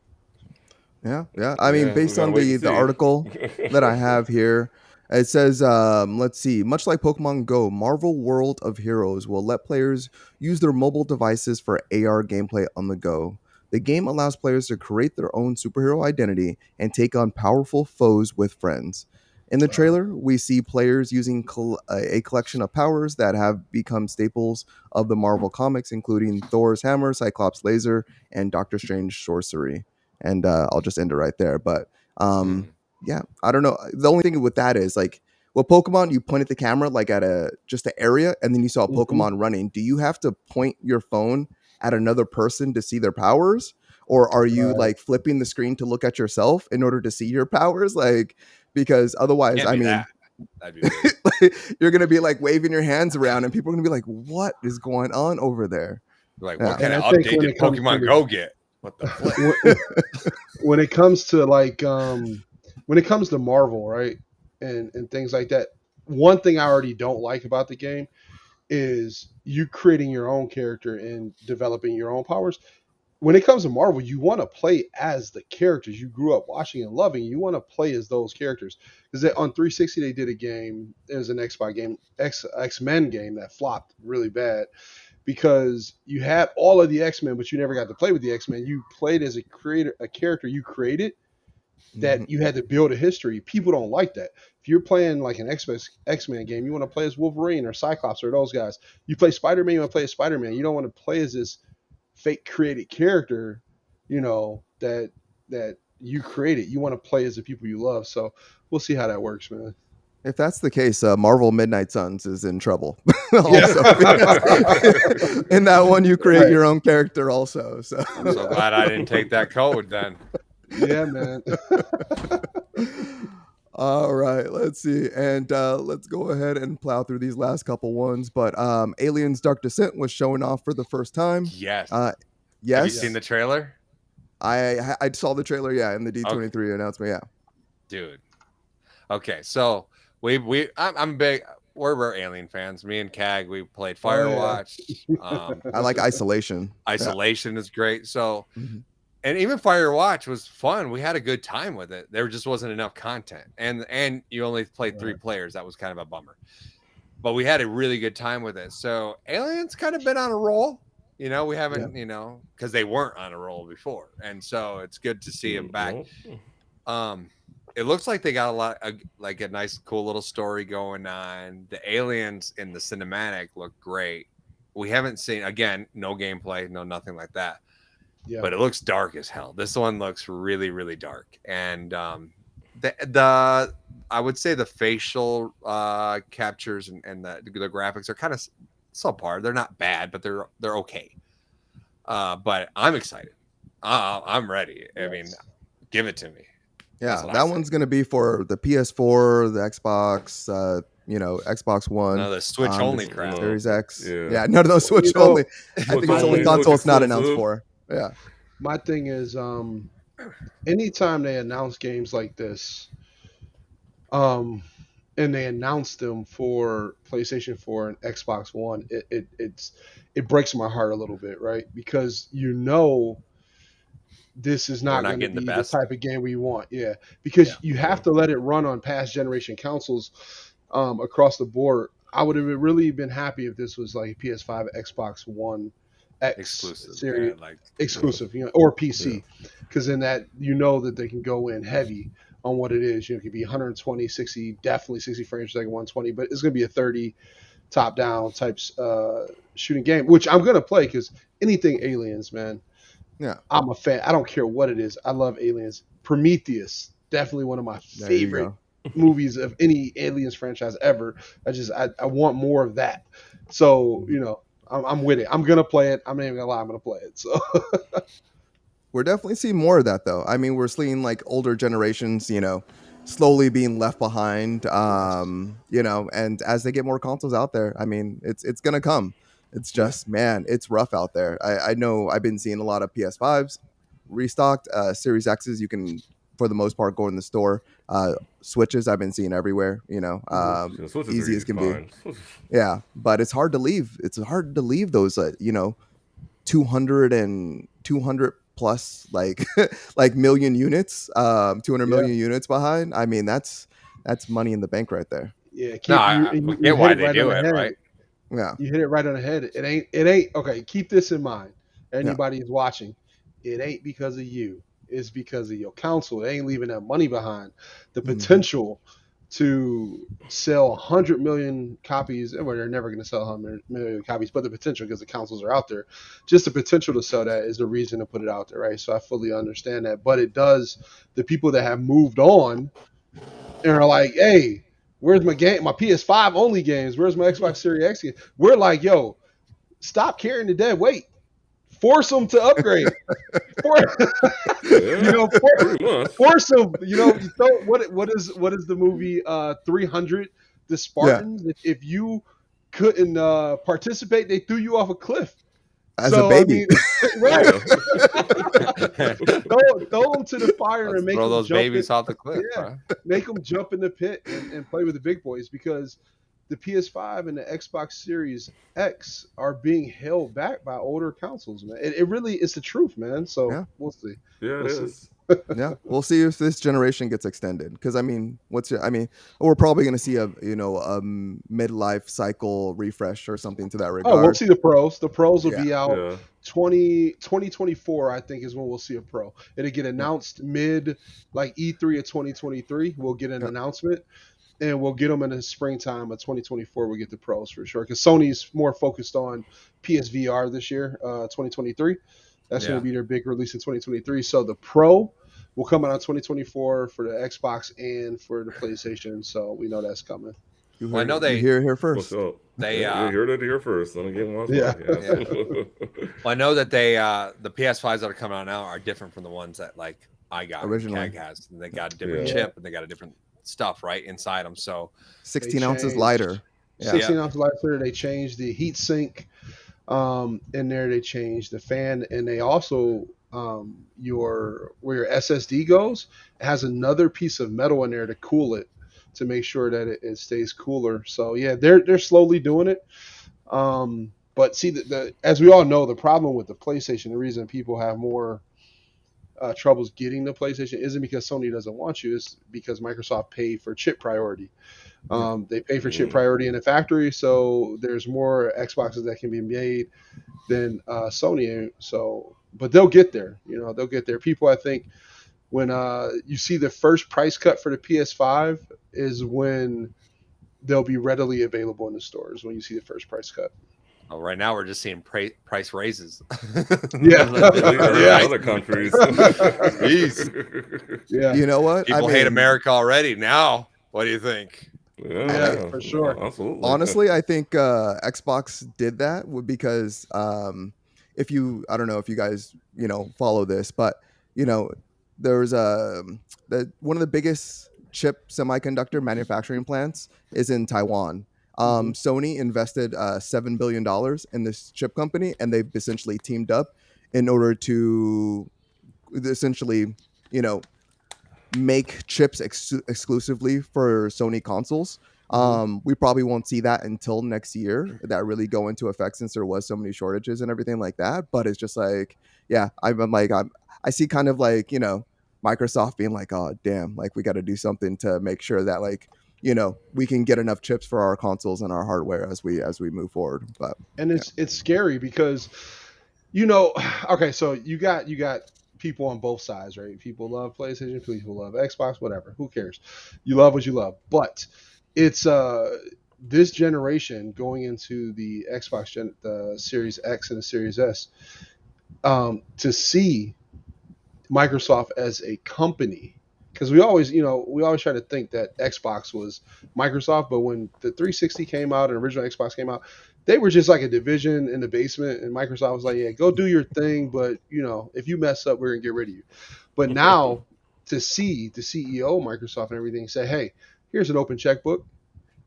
Yeah. I mean, Yeah, we based gotta on wait and the see. article that I have here, it says, let's see, much like Pokemon Go, Marvel World of Heroes will let players use their mobile devices for AR gameplay on the go. The game allows players to create their own superhero identity and take on powerful foes with friends. In the trailer, we see players using a collection of powers that have become staples of the Marvel comics, including Thor's hammer, Cyclops' laser, and Doctor Strange sorcery. And I'll just end it right there. But Mm. yeah, I don't know. The only thing with that is like, well, Pokemon, you point at the camera like at a just an area, and then you saw a Mm-hmm. Pokemon running. Do you have to point your phone at another person to see their powers, or are you Right. like flipping the screen to look at yourself in order to see your powers? Like, because otherwise, Can't I do mean, that. That'd be weird. you're gonna be like waving your hands around, and people are gonna be like, "What is going on over there?" Like, Yeah. what kind And of I think update did Pokemon Go get? What the flip? when it comes to like when it comes to Marvel, right, and things like that, one thing I already don't like about the game is you creating your own character and developing your own powers. When it comes to Marvel, you want to play as the characters you grew up watching and loving. You want to play as those characters because on 360 they did a game. It was an Xbox game, X-Men game that flopped really bad because you had all of the X-Men, but you never got to play with the X-Men. You played as a character you created Mhm. that you had to build a history. People don't like that. If you're playing like an X-Men game, you want to play as Wolverine or Cyclops or those guys. You play Spider-Man, you want to play as Spider-Man. You don't want to play as this fake created character, you know, that you created. You want to play as the people you love. So we'll see how that works, man. If that's the case, Marvel Midnight Suns is in trouble. Yeah. Also, in that one, you create Right. your own character. Also, so I'm so glad I didn't take that code then. Yeah, man. all right, let's see, and let's go ahead and plow through these last couple ones. But Aliens: Dark Descent was showing off for the first time. Yes. Uh, Have you yes, seen the trailer? I saw the trailer. Yeah, in the D23 announcement. Yeah, Dude. Okay, so I'm big. We're Alien fans. Me and Cag, we played Oh, yeah. Firewatch. I like Isolation. Isolation is great. So, Mhm. and even Firewatch was fun. We had a good time with it. There just wasn't enough content, and you only played 3 players. That was kind of a bummer. But we had a really good time with it. So Aliens kind of been on a roll. You know, we haven't, you know, because they weren't on a roll before, and so it's good to see them back. It looks like they got like a nice, cool little story going on. The aliens in the cinematic look great. We haven't seen, again, no gameplay, no nothing like that. Yeah. But it looks dark as hell. This one looks really, really dark. And the I would say the facial captures and the graphics are kind of subpar. They're not bad, but they're okay. But I'm excited. I'm ready. I mean, give it to me. Yeah, that one's gonna be for the PS4, the Xbox, Xbox One. No, the Switch only crap. Series X. Yeah. Yeah, none of those Switch only. I think it's only console it's not announced for. Yeah. My thing is, anytime they announce games like this, and they announce them for PlayStation 4 and Xbox One, it breaks my heart a little bit, right? Because you know this is not going to be the type of game we want. Yeah, because you have to let it run on past generation consoles across the board. I would have really been happy if this was like PS5, Xbox One X exclusive series, like exclusive, or PC, because in that that they can go in heavy on what it is. It could be 120, 60, definitely 60 frames per second, 120, but it's going to be a 30 top down types shooting game, which I'm going to play because anything aliens, man. Yeah, I'm a fan. I don't care what it is. I love Aliens. Prometheus. definitely one of my There you favorite go. movies of any Aliens franchise ever. I want more of that. So I'm with it. I'm gonna play it. I'm not even gonna lie. I'm gonna play it. So We're definitely seeing more of that, though. I mean, we're seeing like older generations, slowly being left behind. And as they get more consoles out there, I mean, it's gonna come. It's just, man, it's rough out there. I know I've been seeing a lot of PS5s restocked. Series X's, you can, for the most part, go in the store. Switches, I've been seeing everywhere. Yeah, Switches are Easy as easy can to be. find. Yeah, but it's hard to leave. It's hard to leave those, 200 plus like million units, 200 yeah, million units behind. I mean, that's money in the bank right there. yeah. No, You get hit why it they right on do the it, head. right? Yeah. You hit it right on the head. It ain't okay. Keep this in mind. Yeah. Anybody who's watching, it ain't because of you. It's because of your counsel. It ain't leaving that money behind. The potential to sell 100 million copies. Well, they're never going to sell 100 million copies, but the potential, because the councils are out there, just the potential to sell that is the reason to put it out there, right? So I fully understand that. But it does, the people that have moved on and are like, hey, where's my game? My PS5 only games. Where's my Xbox Series X game? We're like, yo, stop carrying the dead weight. Force them to upgrade. Yeah, pretty much. Force them. You throw what is the movie 300? The Spartans. If you couldn't participate, they threw you off a cliff. As a baby. I mean, right? Yeah. throw them to the fire Let's and make throw them those jump babies off the cliff. Yeah. Bro. Make them jump in the pit and play with the big boys, because the PS5 and the Xbox Series X are being held back by older consoles, man. It really is the truth, man. So Yeah. we'll see. Yeah, it We'll see. is. Yeah, we'll see if this generation gets extended. Because I mean, we're probably going to see a midlife cycle refresh or something to that regard. Oh, we'll see the pros. The pros will Yeah. be out Yeah. 2024, I think, is when we'll see a pro. It'll get announced mid, like E3 of 2023. We'll get an announcement, and we'll get them in the springtime of 2024. We'll get the pros for sure, because Sony's more focused on PSVR this year, 2023. That's going to be their big release in 2023. So the pro will come out in 2024 for the Xbox and for the PlayStation. So we know that's coming. Well, I know they you hear it here What's first. up? They you heard it here first. Then again, Yeah. Well, I know that they the PS5s that are coming out now are different from the ones that like I got Originally. CAG has. And they got a different Yeah. chip and they got a different stuff right inside them. So 16 ounces changed. lighter. Yeah. 16 ounce lighter. They changed the heat sink in there. They changed the fan, and they also where your SSD goes, it has another piece of metal in there to cool it, to make sure that it stays cooler. So yeah, they're slowly doing it. But see, as we all know, the problem with the PlayStation, the reason people have more troubles getting the PlayStation isn't because Sony doesn't want you, it's because Microsoft paid for chip priority. They pay for chip priority in the factory, so there's more Xboxes that can be made than Sony. So, but they'll get there. They'll get there. People, I think, when you see the first price cut for the PS5 is when they'll be readily available in the stores, when you see the first price cut. right now we're just seeing price raises. Yeah. Other countries. Jeez. Yeah. You know what? People hate America already. Now, what do you think? Yeah, for sure. Absolutely. Honestly, I think Xbox did that because if you, I don't know if you guys, follow this, but, there's one of the biggest chip semiconductor manufacturing plants is in Taiwan. Sony invested $7 billion in this chip company, and they've essentially teamed up in order to essentially, make chips exclusively for Sony consoles. We probably won't see that until next year that really go into effect, since there was so many shortages and everything like that. But it's just like, yeah, I see kind of like, Microsoft being like, oh damn, like we got to do something to make sure that like, we can get enough chips for our consoles and our hardware as we move forward. But it's scary because, okay, so you got people on both sides, right? People love PlayStation, people love Xbox, whatever. Who cares? You love what you love. But it's this generation going into the Xbox the Series X and the Series S, to see Microsoft as a company because we always try to think that Xbox was Microsoft, but when the 360 came out and original Xbox came out, they were just like a division in the basement, and Microsoft was like, yeah, go do your thing, but if you mess up, we're gonna get rid of you. But now to see the CEO of Microsoft and everything say, hey, here's an open checkbook,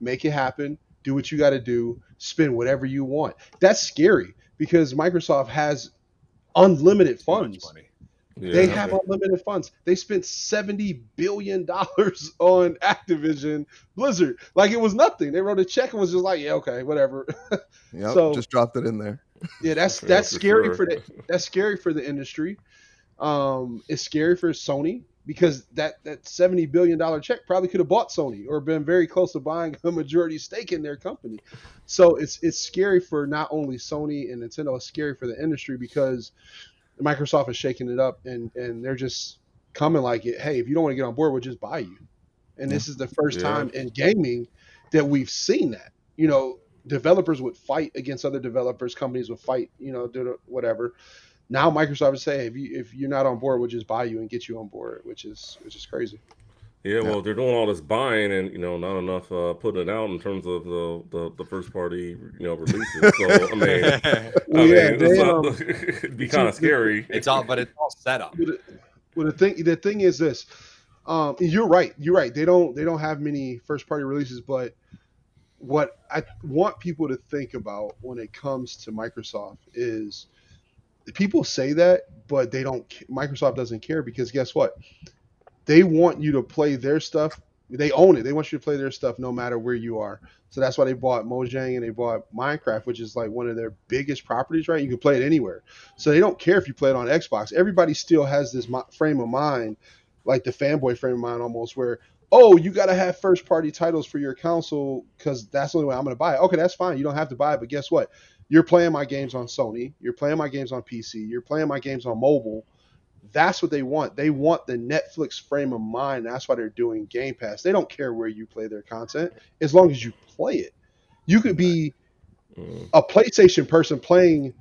make it happen, do what you got to do, spend whatever you want. That's scary because Microsoft has unlimited Too much funds. money. They Yeah. have unlimited funds. They spent $70 billion on Activision Blizzard. Like it was nothing. They wrote a check and was just like, yeah, okay, whatever. Yep, So just dropped it in there. yeah, that's Yeah, scary sure. that's scary for the industry. It's scary for Sony because that $70 billion check probably could have bought Sony or been very close to buying a majority stake in their company. So it's scary for not only Sony and Nintendo, it's scary for the industry because Microsoft is shaking it up and they're just coming like it. Hey, if you don't want to get on board, we'll just buy you. And this is the first Yeah. time in gaming that we've seen that. Developers would fight against other developers, companies would fight, do whatever. Now Microsoft would say, hey, if you're not on board, we'll just buy you and get you on board, which is crazy. Yeah, Yeah. well, they're doing all this buying and not enough putting it out in terms of the first party releases. So I mean, Well, yeah, they it'd be kind of scary. It's all set up. well, the thing is this. You're right. They don't have many first party releases, but what I want people to think about when it comes to Microsoft is people say that, but they don't. Microsoft doesn't care because guess what? They want you to play their stuff. They own it. They want you to play their stuff no matter where you are. So that's why they bought Mojang and they bought Minecraft, which is like one of their biggest properties, right? You can play it anywhere. So they don't care if you play it on Xbox. Everybody still has this frame of mind, like the fanboy frame of mind almost, where, oh, you got to have first party titles for your console because that's the only way I'm going to buy it. Okay, that's fine. You don't have to buy it. But guess what? You're playing my games on Sony. You're playing my games on PC. You're playing my games on mobile. That's what they want. They want the Netflix frame of mind. That's why they're doing Game Pass. They don't care where you play their content as long as you play it. You could be a PlayStation person playing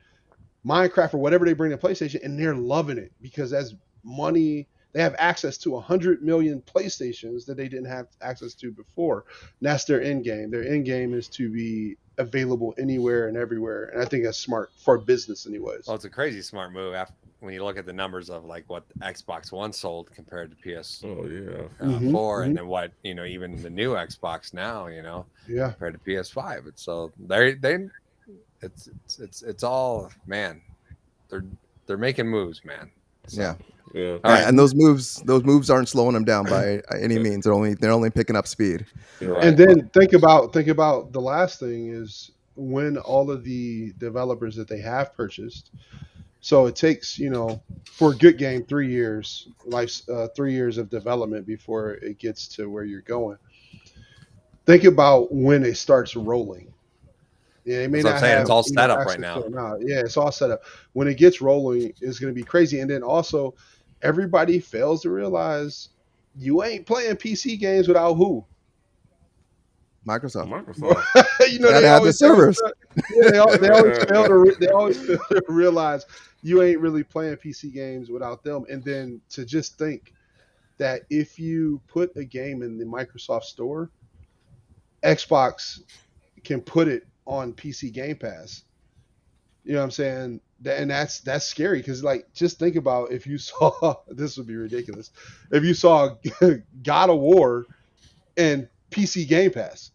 Minecraft or whatever they bring to PlayStation, and they're loving it because as money, they have access to 100 million PlayStations that they didn't have access to before. And that's their end game. Their end game is to be available anywhere and everywhere, and I think that's smart for business, anyways. Well, it's a crazy smart move when you look at the numbers of like what Xbox One sold compared to PS4, Oh yeah. and then what even the new Xbox now, Yeah, compared to PS5. It's so it's all, man. They're making moves, man. So, Yeah. Yeah. All right. And those moves aren't slowing them down by any means. They're only picking up speed. Right. and then think about the last thing is when all of the developers that they have purchased. So it takes, for a good game, 3 years, 3 years of development before it gets to where you're going. Think about when it starts rolling. Yeah, it may That's what I'm not saying. have It's all set up right access now. to it now. Yeah, it's all set up. When it gets rolling, it's going to be crazy. And then also, everybody fails to realize you ain't playing PC games without who? Microsoft. Microsoft. Gotta have the servers. They always fail to realize you ain't really playing PC games without them. And then to just think that if you put a game in the Microsoft Store, Xbox can put it on PC Game Pass. You know what I'm saying? And that's scary because just think about if you saw this would be ridiculous if you saw God of War and PC Game Pass.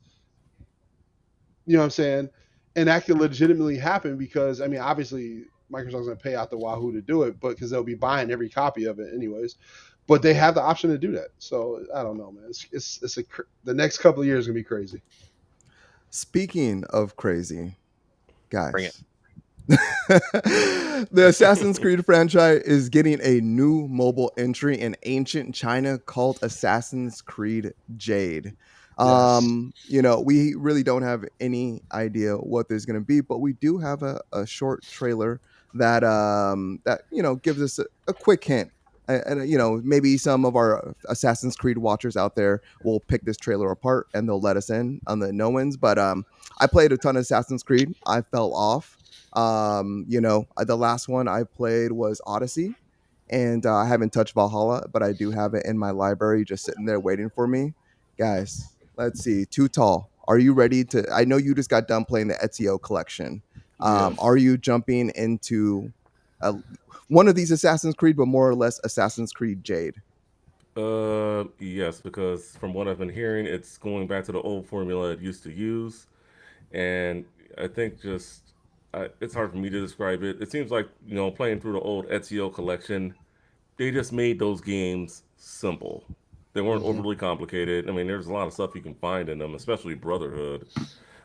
You know what I'm saying? And that could legitimately happen because obviously Microsoft's going to pay out the wahoo to do it, but because they'll be buying every copy of it anyways. But they have the option to do that. So I don't know, man. The next couple of years is going to be crazy. Speaking of crazy, guys. Bring it. The Assassin's Creed franchise is getting a new mobile entry in ancient China called Assassin's Creed Jade. Yes. We really don't have any idea what there's going to be, but we do have a short trailer that gives us a quick hint. And maybe some of our Assassin's Creed watchers out there will pick this trailer apart and they'll let us in on the no-wins. But I played a ton of Assassin's Creed. I fell off. The last one I played was Odyssey. and I haven't touched Valhalla, but I do have it in my library, just sitting there waiting for me. Guys, let's see. Too Tall. Are you ready to? I know you just got done playing the Ezio collection. Are Yes. you jumping into uh, one of these Assassin's Creed, but more or less Assassin's Creed Jade? Yes, because from what I've been hearing, it's going back to the old formula it used to use, and I think it's hard for me to describe it. It seems like playing through the old Ezio collection, they just made those games simple. They weren't Hmm. overly complicated. I mean, there's a lot of stuff you can find in them, especially Brotherhood.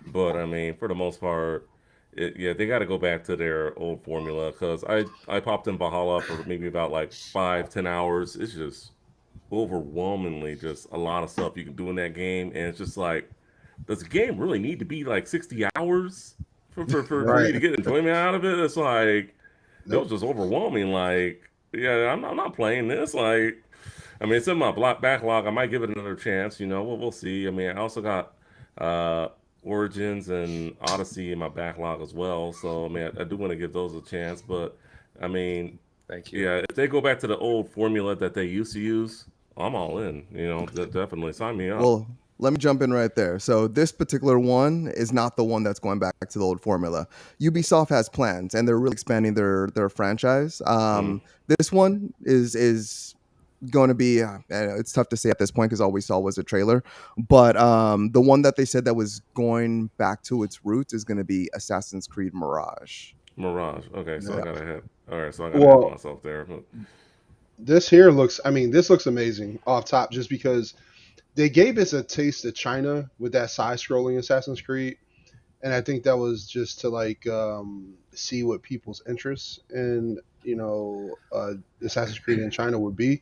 But I mean, for the most part, yeah, they got to go back to their old formula. Because I popped in Valhalla for maybe about like 5-10 hours. It's just overwhelmingly just a lot of stuff you can do in that game, and it's just like, does the game really need to be like 60 hours for me Right. to get enjoyment out of it? It's like it was Nope. just overwhelming. Like, yeah, I'm not playing this. Like, I mean, it's in my backlog. I might give it another chance. We'll see. I mean, I also got uh, Origins and Odyssey in my backlog as well. So I mean, I do want to give those a chance. But I mean, Thank you. yeah, if they go back to the old formula that they used to use, I'm all in. Definitely sign me up. Well, let me jump in right there. So this particular one is not the one that's going back to the old formula. Ubisoft has plans, and they're really expanding their franchise. Mm. This one is going to be. It's tough to say at this point because all we saw was a trailer. But the one that they said that was going back to its roots is going to be Assassin's Creed Mirage. Mirage. Okay, so I Yeah. got ahead. All right, so I got ahead of Well, myself there. But this here looks. I mean, this looks amazing off top, just because they gave us a taste of China with that side-scrolling Assassin's Creed, and I think that was just to like see what people's interests in Assassin's Creed in China would be.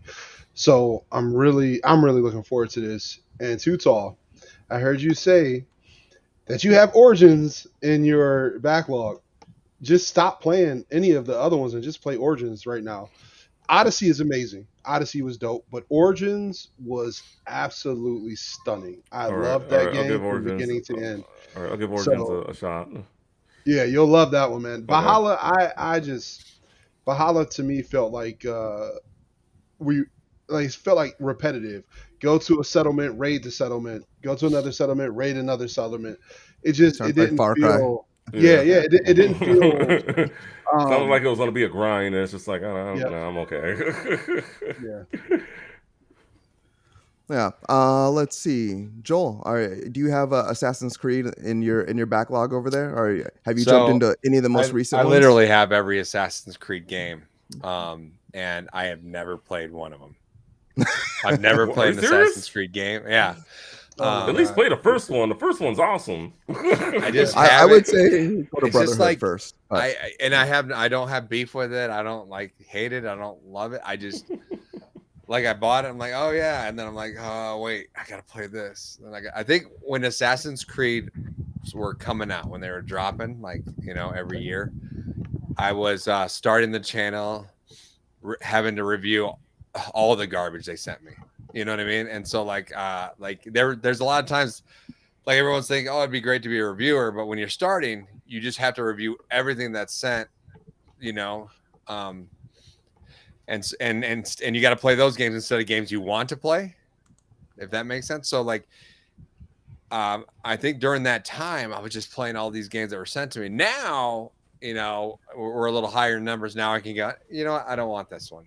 So I'm really looking forward to this. And Too Tall, I heard you say that you have Origins in your backlog. Just stop playing any of the other ones and just play Origins right now. Odyssey is amazing. Odyssey was dope, but Origins was absolutely stunning. I loved all that right, I'll give game from Origins. beginning to end. All right, I'll give Origins So a shot. yeah, you'll love that one, man. Okay. Valhalla, I just Valhalla to me felt like we like it felt like repetitive. Go to a settlement, raid the settlement. Go to another settlement, raid another settlement. It Sounds like didn't Far Cry. feel. Yeah, Yeah. yeah. It didn't feel. Sounded like Um, it was gonna be a grind, and it's just like, yeah, no, I'm okay. yeah. Yeah. Let's see. Joel, do you have Assassin's Creed in your backlog over there, or have you jumped So into any of the most I recent I ones? literally have every Assassin's Creed game, and I have never played one of them. I've never Are played you an serious? Assassin's Creed game. Yeah. Oh my At least god. play the first one. The first one's awesome. I just I have would it. say go to It's just Brotherhood like first. But I don't have beef with it. I don't like hate it. I don't love it. I just like I bought it. I'm like, oh yeah, and then I'm like, oh wait, I gotta play this. And I think when Assassin's Creed were coming out, when they were dropping, like every year, I was starting the channel, having to review all the garbage they sent me. You know what I mean? And so like there's a lot of times like everyone's thinking, oh, it'd be great to be a reviewer, but when you're starting, you just have to review everything that's sent, you know, um, and you got to play those games instead of games you want to play, if that makes sense. So like, I think during that time, I was just playing all these games that were sent to me. Now, we're a little higher in numbers. Now I can go, I don't want this one.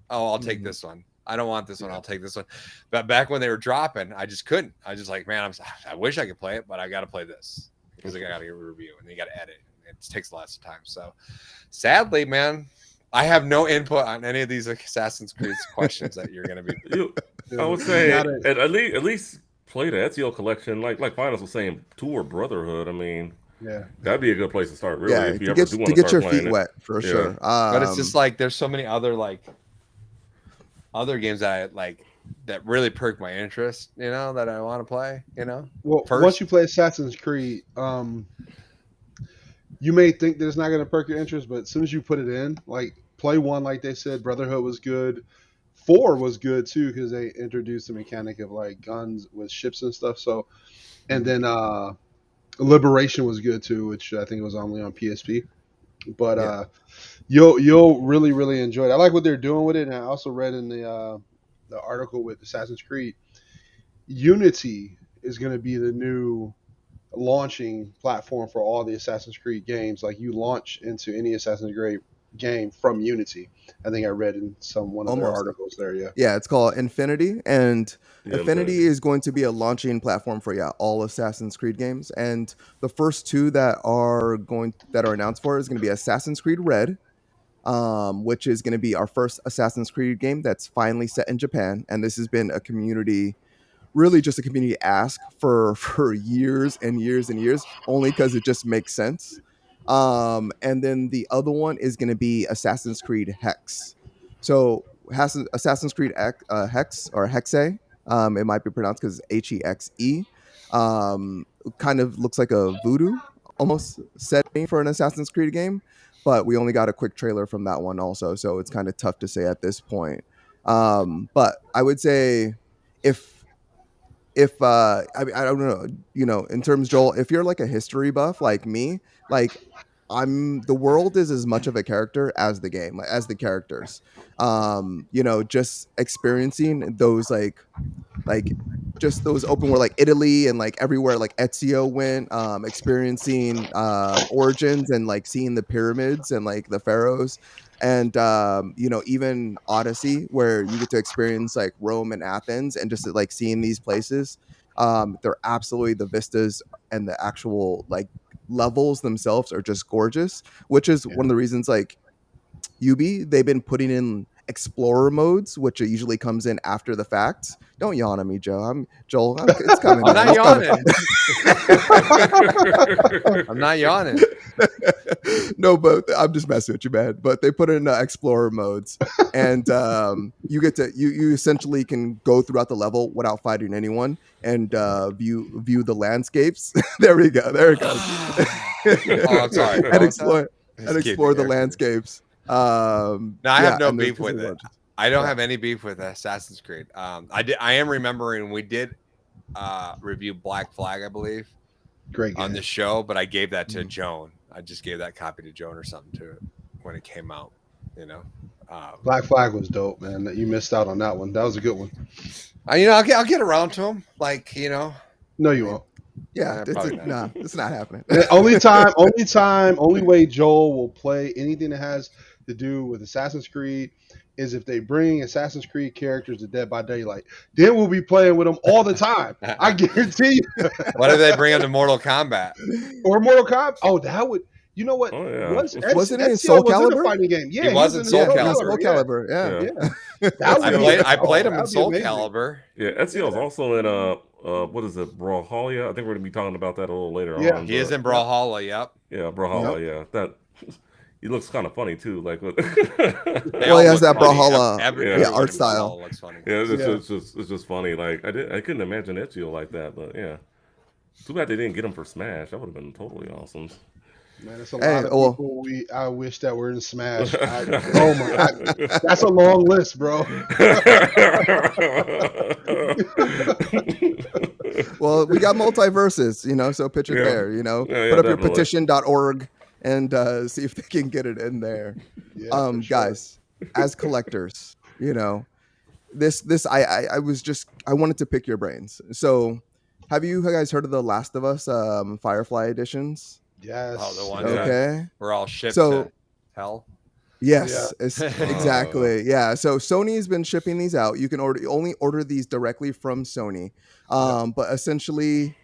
Oh, I'll take this one. I don't want this one. I'll take this one. But back when they were dropping, I just couldn't. I was just like, man, I wish I could play it, but I got to play this because I got to get a review and then you got to edit. It takes lots of time. So sadly, man, I have no input on any of these Assassin's Creed questions that you're going to be. I would say at least play the Ezio collection, like Finals was saying, Tour Brotherhood. I mean, Yeah. that'd be a good place to start, really, yeah, if you to ever get do want to to get start your playing feet it. wet for Yeah. sure. But it's just like there's so many other other games that I like that really perk my interest, that I want to play, Well, First. once you play Assassin's Creed, you may think that it's not going to perk your interest, but as soon as you put it in, like play one, like they said, Brotherhood was good. 4 was good too because they introduced the mechanic of like guns with ships and stuff. So, and then Liberation was good too, which I think was only on PSP. But Yeah. you'll really enjoy it. I like what they're doing with it, and I also read in the article with Assassin's Creed, Unity is going to be the new launching platform for all the Assassin's Creed games. Like you launch into any Assassin's Creed game from Unity. I think I read in one of their Almost. articles there. Yeah. Yeah, it's called Infinity, and Yeah, Infinity is going to be a launching platform for all Assassin's Creed games. And the first two that are announced for is going to be Assassin's Creed Red, which is going to be our first Assassin's Creed game that's finally set in Japan. And this has been a community, really just a community ask for years and years and years, only because it just makes sense. And then the other one is going to be Assassin's Creed Hex. So Assassin's Creed Hex, or Hexe, it might be pronounced because Hexe. Kind of looks like a voodoo almost setting for an Assassin's Creed game, but we only got a quick trailer from that one also, so it's kind of tough to say at this point. But I would say if I don't know, in terms, Joel, if you're like a history buff like me, like the world is as much of a character as the game, as the characters. Just experiencing those like just those open world, like Italy and like everywhere like Ezio went, experiencing Origins and like seeing the pyramids and like the pharaohs, and even Odyssey, where you get to experience like Rome and Athens, and just like seeing these places. They're absolutely, the vistas and the actual like levels themselves are just gorgeous, which is one of the reasons like they've been putting in explorer modes, which usually comes in after the fact. Don't yawn at me, Joel. It's coming. I'm man. not It's yawning. I'm not yawning. No, but I'm just messing with you, man. But they put in explorer modes, and you get to you essentially can go throughout the level without fighting anyone, and view the landscapes. There we go. There it goes. Oh, I'm sorry. And explore the landscapes. No, I have no beef with it. legends. I don't have any beef with Assassin's Creed. I am remembering we did review Black Flag, I believe, Great game. on the show, but I gave that to Joan. I just gave that copy to Joan or something to it when it came out. Black Flag was dope, man. You missed out on that one. That was a good one. I'll get around to them. No, you won't. Yeah, probably not. it's not happening. The only way Joel will play anything that has to do with Assassin's Creed is if they bring Assassin's Creed characters to Dead by Daylight. Then we'll be playing with them all the time. I guarantee you. What if they bring them to Mortal Kombat? Or Mortal Kombat. Oh, that would. You know what? Oh, yeah. Wasn't it in Ezio Soul was in Calibur? a fighting game. Yeah, He was in Soul Calibur. Soul Calibur. Yeah. Yeah. I played him in That'd be Soul amazing. Calibur. Yeah, Ezio's also in what is it, Brawlhalla? I think we're gonna be talking about that a little later Yeah. on. He is in Brawlhalla. Yep. Yeah, Brawlhalla. Yeah, that he looks kind of funny too. Like, They Well, all he has look that funny. Brawlhalla, Everybody art in style. Brawlhalla looks funny. yeah, Yeah. it's just funny. Like I couldn't imagine Ezio like that, but yeah. Too bad they didn't get him for Smash. That would have been totally awesome. Man, it's a lot of well- people I wish that were in Smash. Oh my God. That's a long list, bro. Well, we got multiverses, so pitch it Yeah. there, Yeah, put up definitely. your petition.org and see if they can get it in there. Yeah, for sure. Guys, as collectors, this I wanted to pick your brains. So have you guys heard of the Last of Us Firefly editions? Yes. Oh, the one. Okay. We're all shipped So- to hell. Yes, exactly. Yeah. So Sony has been shipping these out. You can only order these directly from Sony. But essentially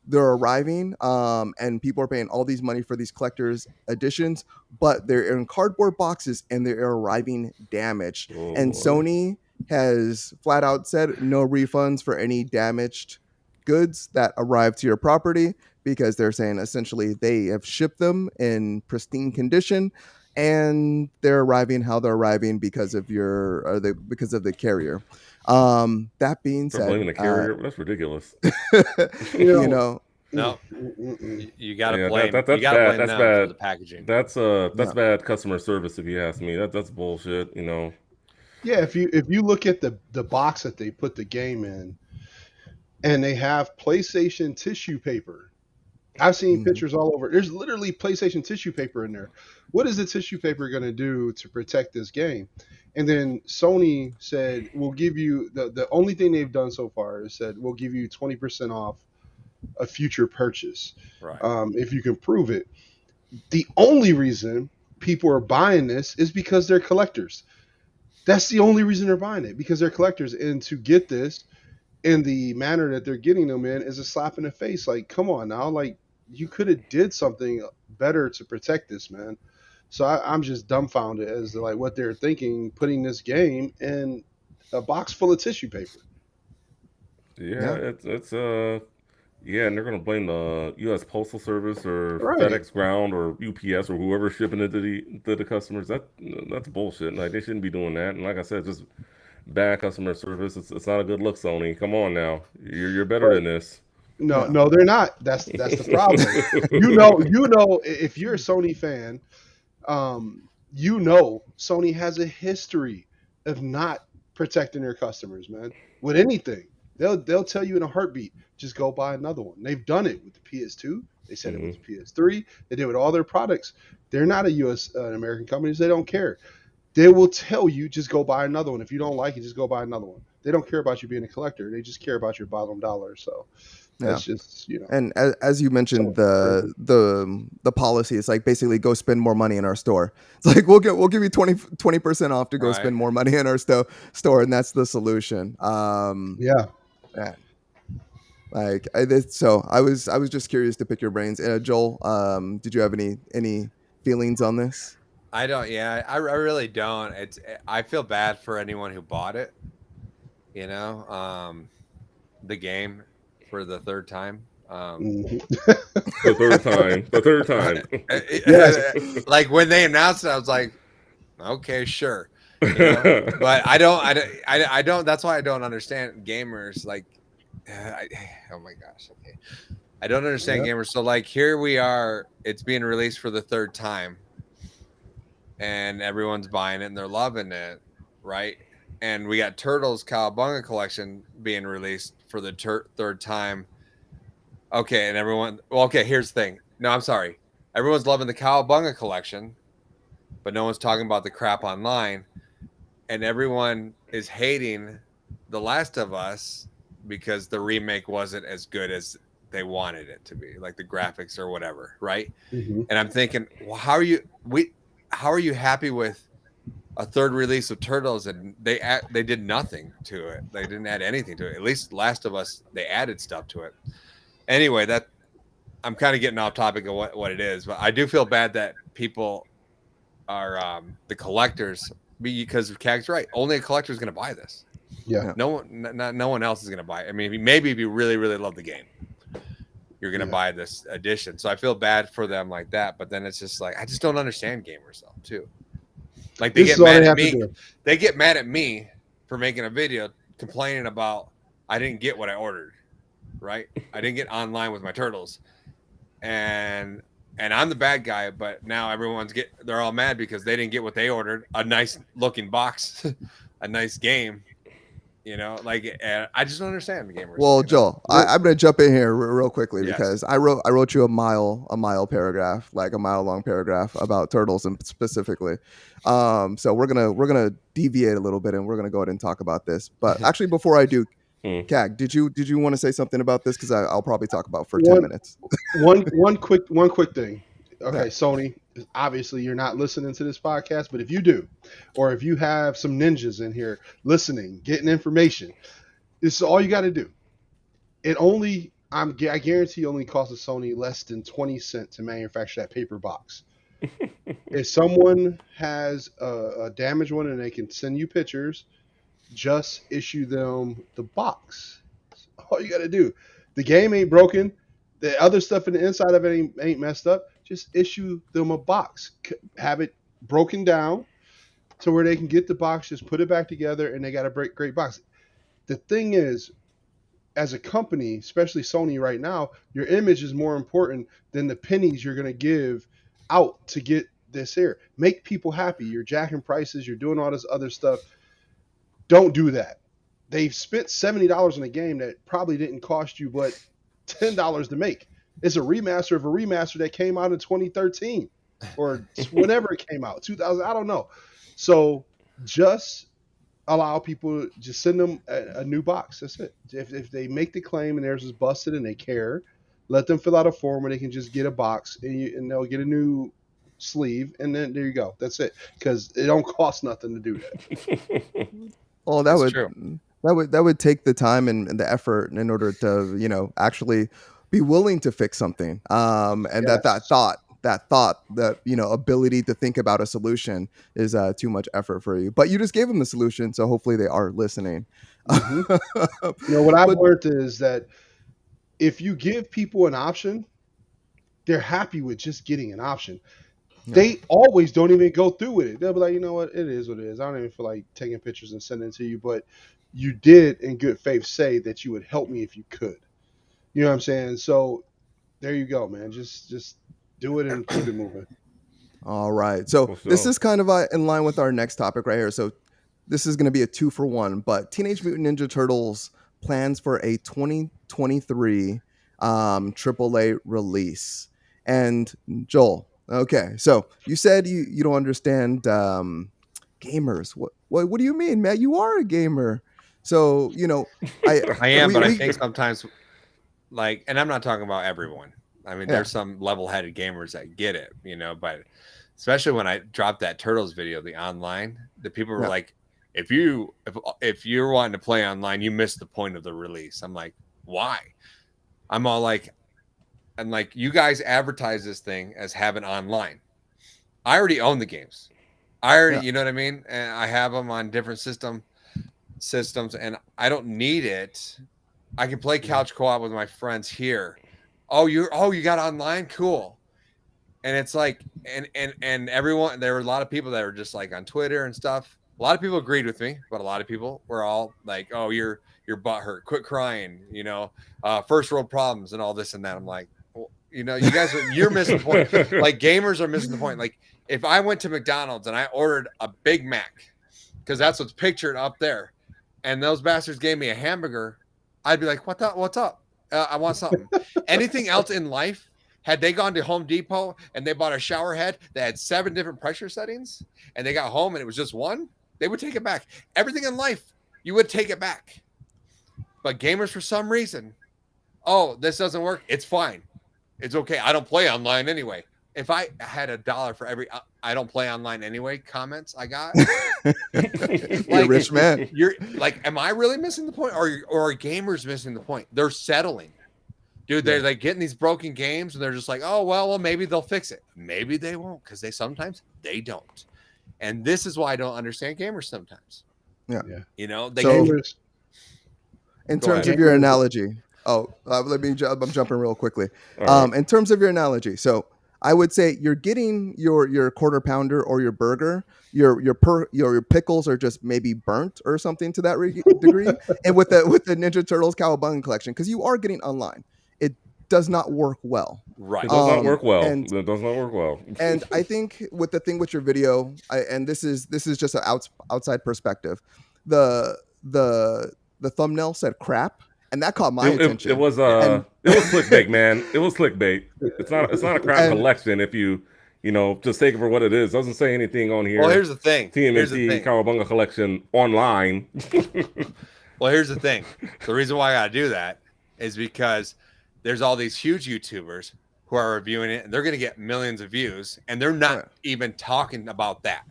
they're arriving, and people are paying all these money for these collector's editions, but they're in cardboard boxes and they're arriving damaged. And Sony has flat out said no refunds for any damaged goods that arrive to your property, because they're saying essentially they have shipped them in pristine condition and they're arriving how they're arriving because of the carrier. That being For said, blaming the carrier, that's ridiculous. No, Mm-mm. you got to Yeah, blame. that's you got to bad. blame That's them bad. for the packaging. That's bad customer service, if you ask me. That's bullshit. Yeah, if you look at the box that they put the game in, and they have PlayStation tissue paper I've seen Mhm. pictures all over. There's literally PlayStation tissue paper in there. What is the tissue paper going to do to protect this game? And then Sony said, we'll give you the only thing they've done so far is said, we'll give you 20% off a future purchase Right. if you can prove it. The only reason people are buying this is because they're collectors. That's the only reason they're buying it, because they're collectors. And to get this in the manner that they're getting them in is a slap in the face. Like, come on now, like you could have did something better to protect this, man. So I'm just dumbfounded as to like what they're thinking, putting this game in a box full of tissue paper. Yeah, Yeah. it's yeah, and they're gonna blame the U.S. Postal Service or Right. FedEx Ground or UPS or whoever's shipping it to the customers. That's bullshit. Like they shouldn't be doing that. And like I said, just bad customer service. It's not a good look, Sony. Come on now, you're better But than this. no, Yeah. no, they're not. That's the problem. You know, if you're a Sony fan, you know Sony has a history of not protecting their customers, man. With anything, they'll tell you in a heartbeat, just go buy another one. They've done it with the PS2. They said it with the PS3. They did it with all their products. They're not a U.S. American company. They don't care. They will tell you, just go buy another one. If you don't like it, just go buy another one. They don't care about you being a collector. They just care about your bottom dollar. So Yeah. that's just, you know. And as you mentioned, the policy is like basically go spend more money in our store. It's like we'll give you 20% off to go Right. spend more money in our store, and that's the solution. Yeah. Yeah. Like so I was just curious to pick your brains. Joel, did you have any feelings on this? I don't. Yeah, I really don't. I feel bad for anyone who bought it. You know, the game for the third time. Mhm. The third time. Yes. Like when they announced it, I was like, okay, sure. You know? But I don't. That's why I don't understand gamers. Like, oh my gosh. Okay, I don't understand gamers. So like here we are. It's being released for the third time, and everyone's buying it and they're loving it, right? And we got Turtles Cowabunga Collection being released for the third time. Okay, and everyone. Well, okay, here's the thing. No, I'm sorry. Everyone's loving the Cowabunga Collection, but no one's talking about the crap online. And everyone is hating The Last of Us because the remake wasn't as good as they wanted it to be, like the graphics or whatever, right? Mm-hmm. And I'm thinking, well, how are you happy with a third release of Turtles and they did nothing to it? They didn't add anything to it. At least Last of Us, they added stuff to it. Anyway, that I'm kind of getting off topic of what it is, but I do feel bad that people are the collectors, because Cag's right. Only a collector is going to buy this. Yeah. No one else is going to buy it. I mean, maybe if you really, really love the game, you're going to buy this edition. So I feel bad for them like that. But then it's just like, I just don't understand gamers though, too. Like they get mad at me. They get mad at me for making a video complaining about I didn't get what I ordered, right? I didn't get online with my turtles. And I'm the bad guy, but now they're all mad because they didn't get what they ordered. A nice looking box, a nice game, you know, like, and I just don't understand the gamers. Well, you know? Joel, I'm gonna jump in here real quickly Yes. because I wrote you a mile paragraph, like a mile long paragraph about turtles and specifically. So we're gonna deviate a little bit and we're gonna go ahead and talk about this. But actually, before I do, Cag, did you want to say something about this? Because I'll probably talk about for 10 minutes. one quick thing. Okay, Yeah. Sony, obviously you're not listening to this podcast, but if you do, or if you have some ninjas in here listening, getting information, this is all you got to do. I guarantee only costs a Sony less than 20 cents to manufacture that paper box. If someone has a damaged one and they can send you pictures, just issue them the box. That's all you got to do. The game ain't broken. The other stuff in the inside of it ain't messed up. Just issue them a box. Have it broken down to where they can get the box, just put it back together, and they got a great box. The thing is, as a company, especially Sony right now, your image is more important than the pennies you're going to give out to get this here. Make people happy. You're jacking prices. You're doing all this other stuff. Don't do that. They've spent $70 on a game that probably didn't cost you but $10 to make. It's a remaster of a remaster that came out in 2013 or whenever it came out, 2000. I don't know. So just allow people, just send them a new box. That's it. If they make the claim and theirs is busted and they care, let them fill out a form where they can just get a box and they'll get a new sleeve, and then there you go. That's it. Because it don't cost nothing to do that. Oh, That's true. that would take the time and the effort in order to actually be willing to fix something. And Yes. that thought, that ability to think about a solution is too much effort for you. But you just gave them the solution, so hopefully they are listening. What I've But- learned is that if you give people an option, they're happy with just getting an option. They always don't even go through with it. They'll be like, you know what, it is what it is. I don't even feel like taking pictures and sending it to you, but you did in good faith say that you would help me if you could. You know what I'm saying? So there you go, man. Just do it and keep it moving. All right. So Well, this so- is kind of in line with our next topic right here. So this is going to be a 2-for-1, but Teenage Mutant Ninja Turtles plans for a 2023 AAA release. And Joel, okay, so you said you don't understand gamers. What do you mean, Matt? You are a gamer. So, I am, but I we- think sometimes, and I'm not talking about everyone. I mean, there's some level-headed gamers that get it, but especially when I dropped that Turtles video, the online, the people were like, if you're wanting to play online, you missed the point of the release. I'm like, why? I'm all like, you guys advertise this thing as having online. I already own the games. You know what I mean? And I have them on different systems, and I don't need it. I can play couch co-op with my friends here. You got online? Cool. And it's like, and everyone, there were a lot of people that were just like on Twitter and stuff. A lot of people agreed with me, but a lot of people were all like, "Oh, your butt hurt. Quit crying." First world problems and all this and that. I'm like, well, you guys you're missing the point. Like, gamers are missing the point. Like, if I went to McDonald's and I ordered a Big Mac, because that's what's pictured up there, and those bastards gave me a hamburger, I'd be like, what's up? I want something. Anything else in life, had they gone to Home Depot and they bought a shower head that had 7 different pressure settings, and they got home and it was just one, they would take it back. Everything in life, you would take it back. But gamers, for some reason, this doesn't work. It's fine. It's okay. I don't play online anyway. If I had $1 for every I don't play online anyway comments I got, you're a rich man. You're like, am I really missing the point, or are gamers missing the point? They're settling, dude. They're like getting these broken games, and they're just like, oh well, maybe they'll fix it. Maybe they won't, because sometimes they don't. And this is why I don't understand gamers sometimes. Yeah. They Gamers, In Go terms ahead. of your analogy, I'm jumping real quickly. All right. In terms of your analogy, so I would say you're getting your quarter pounder or your burger, your pickles are just maybe burnt or something to that degree. And with the Ninja Turtles Cowabunga collection, because you are getting online, it does not work well. right. It does not work well. and- It does not work well. And I think with the thing with your video, and this is just an outside perspective, the thumbnail said crap, and that caught my attention. It was clickbait, man. It was clickbait. It's not a crap And- collection if you just take it for what it is. It doesn't say anything on here. Well, here's the thing. TMNT Cowabunga collection online. Well, here's the thing. The reason why I gotta do that is because there's all these huge YouTubers who are reviewing it, and they're gonna get millions of views, and they're not even talking about that.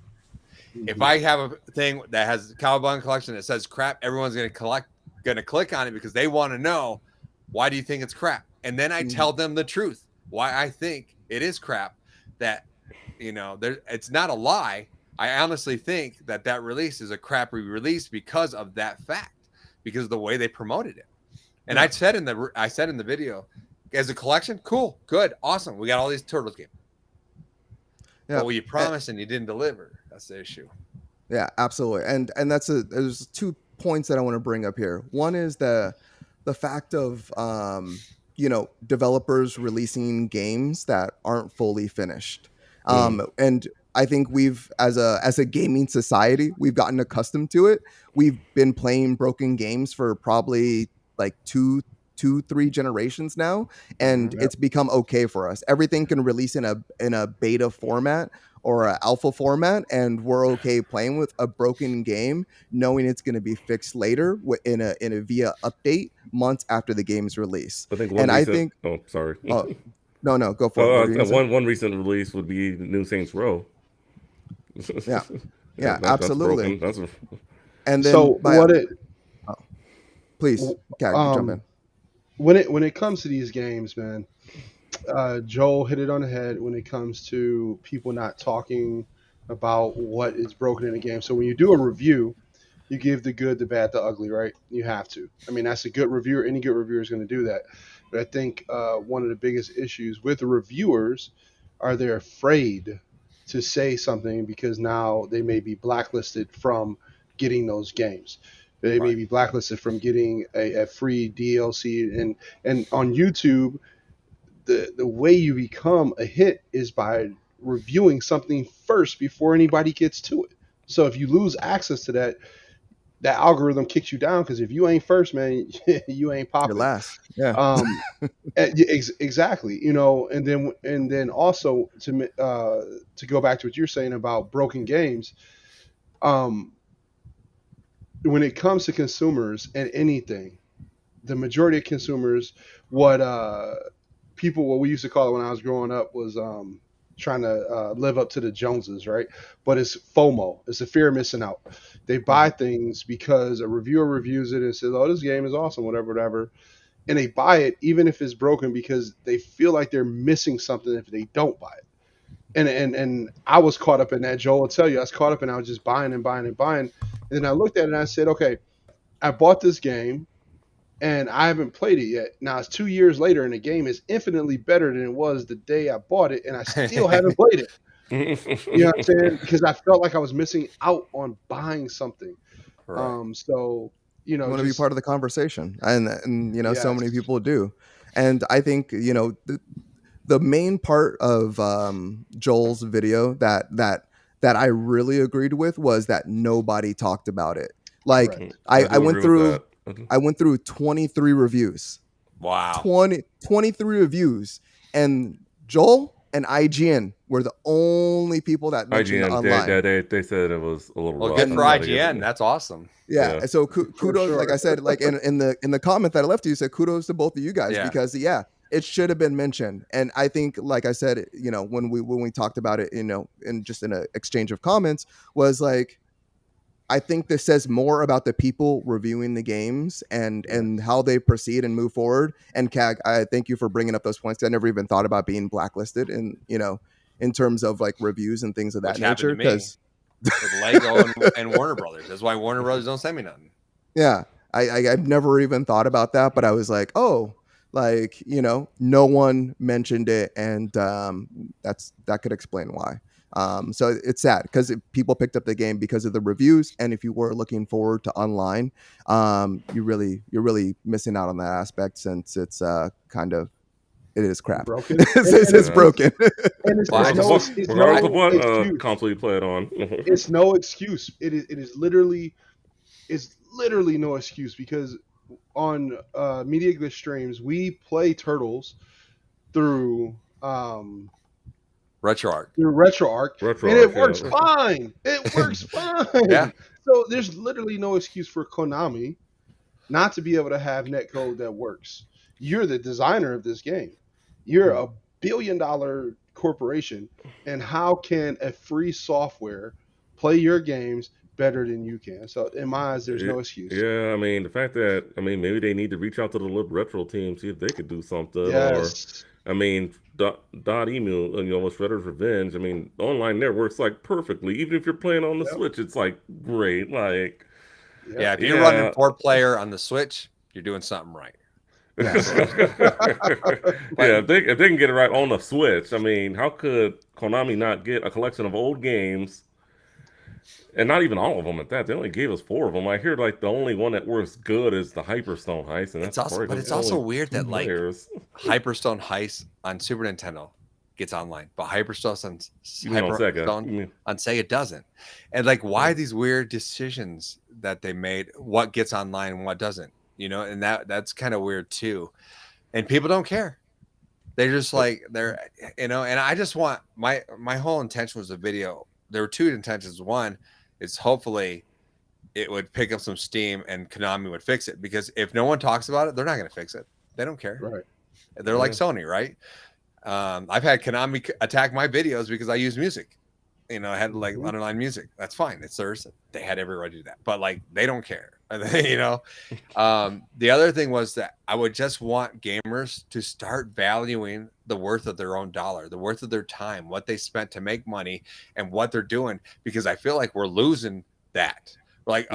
If I have a thing that has the Cowabunga collection that says crap, everyone's gonna click on it because they want to know, why do you think it's crap? And then I tell them the truth, why I think it is crap. That it's not a lie. I honestly think that release is a crappy release because of that fact, because of the way they promoted it. And I said in the video, as a collection, cool, good, awesome. We got all these Turtles games. Yeah. But you promised and you didn't deliver. That's the issue. Yeah, absolutely. And there's 2 points that I want to bring up here. One is the fact of developers releasing games that aren't fully finished. And I think we've, as a gaming society, we've gotten accustomed to it. We've been playing broken games for probably like 2 2-3 generations now, and it's become okay for us. Everything can release in a beta format or an alpha format, and we're okay playing with a broken game, knowing it's going to be fixed later in a via update months after the game's release. I think And I think, oh, sorry. no, go for it. What are you gonna say? One recent release would be New Saints Row. Yeah, That's absolutely. broken. And then So please, jump in. when it comes to these games, man, Joel hit it on the head when it comes to people not talking about what is broken in a game. So when you do a review, you give the good, the bad, the ugly, right? You have to. I mean, that's a good reviewer. Any good reviewer is going to do that. But I think one of the biggest issues with the reviewers are they're afraid to say something because now they may be blacklisted from getting those games. They may be blacklisted from getting a free DLC. And on YouTube, the way you become a hit is by reviewing something first before anybody gets to it. So if you lose access to that algorithm kicks you down, because if you ain't first, man, you ain't popping. You're last. Yeah. Exactly. And then also to go back to what you're saying about broken games, when it comes to consumers and anything, the majority of consumers, what we used to call it when I was growing up was trying to live up to the Joneses, right? But it's FOMO. It's the fear of missing out. They buy things because a reviewer reviews it and says, "Oh, this game is awesome," whatever. And they buy it even if it's broken because they feel like they're missing something if they don't buy it. And I was caught up in that. Joel will tell you, I was caught up and I was just buying and buying and buying. And then I looked at it and I said, okay, I bought this game and I haven't played it yet. Now it's 2 years later and the game is infinitely better than it was the day I bought it, and I still haven't played it. You know what I'm saying? Because I felt like I was missing out on buying something. Right. So, you want to be part of the conversation, and yes. So many people do. And I think the main part of Joel's video that I really agreed with was that nobody talked about it. Like I went through 23 reviews. Wow. 23 reviews, and Joel and IGN were the only people that mentioned online. They said it was a little rough. Good for IGN. That's awesome. Yeah. So kudos, like I said, like in the comment that I left you said kudos to both of you guys, because it should have been mentioned. And I think, like I said, when we talked about it, in just in an exchange of comments, was like, I think this says more about the people reviewing the games and how they proceed and move forward. And CAG, I thank you for bringing up those points. I never even thought about being blacklisted in terms of like reviews and things of that nature. Because with Lego and Warner Brothers, that's why Warner Brothers don't send me nothing. Yeah, I've never even thought about that, but I was like, oh, like no one mentioned it, and that could explain why. So it's sad because people picked up the game because of the reviews, and if you were looking forward to online, you're really missing out on that aspect, since it's it is crap. Broken. It's broken. And it's regardless of what console you play it on. It's no excuse. It is literally no excuse, because on Media Glitch streams we play Turtles through RetroArch, and it works fine. It works fine. Yeah. So there's literally no excuse for Konami not to be able to have netcode that works. You're the designer of this game. You're a $1 billion corporation, and how can a free software play your games better than you can? So in my eyes, there's no excuse. Yeah, I mean, the fact that maybe they need to reach out to the retro team, see if they could do something. Yes. Or .emu, with Shredder's Revenge. I mean, online there works like perfectly. Even if you're playing on the Switch, it's like great. Like, if you're running 4-player on the Switch, you're doing something right. Yes. If they can get it right on the Switch, I mean, how could Konami not get a collection of old games? And not even all of them at that. They only gave us 4 of them. I hear like the only one that works good is the Hyperstone Heist, and it's also weird that like Hyperstone Heist on Super Nintendo gets online, but Hyperstone on Sega doesn't. And like, why these weird decisions that they made? What gets online and what doesn't? and that's kind of weird too. And people don't care. They're just like they're and I just want my whole intention was a video. There were two intentions. One is hopefully it would pick up some steam and Konami would fix it, because if no one talks about it, they're not going to fix it. They don't care. Right. They're like Sony, right? I've had Konami attack my videos because I use music. I had like underline music. That's fine. It's theirs. They had every right to do that, but like they don't care. The other thing was that I would just want gamers to start valuing the worth of their own dollar, the worth of their time, what they spent to make money, and what they're doing. Because I feel like we're losing that. We're like,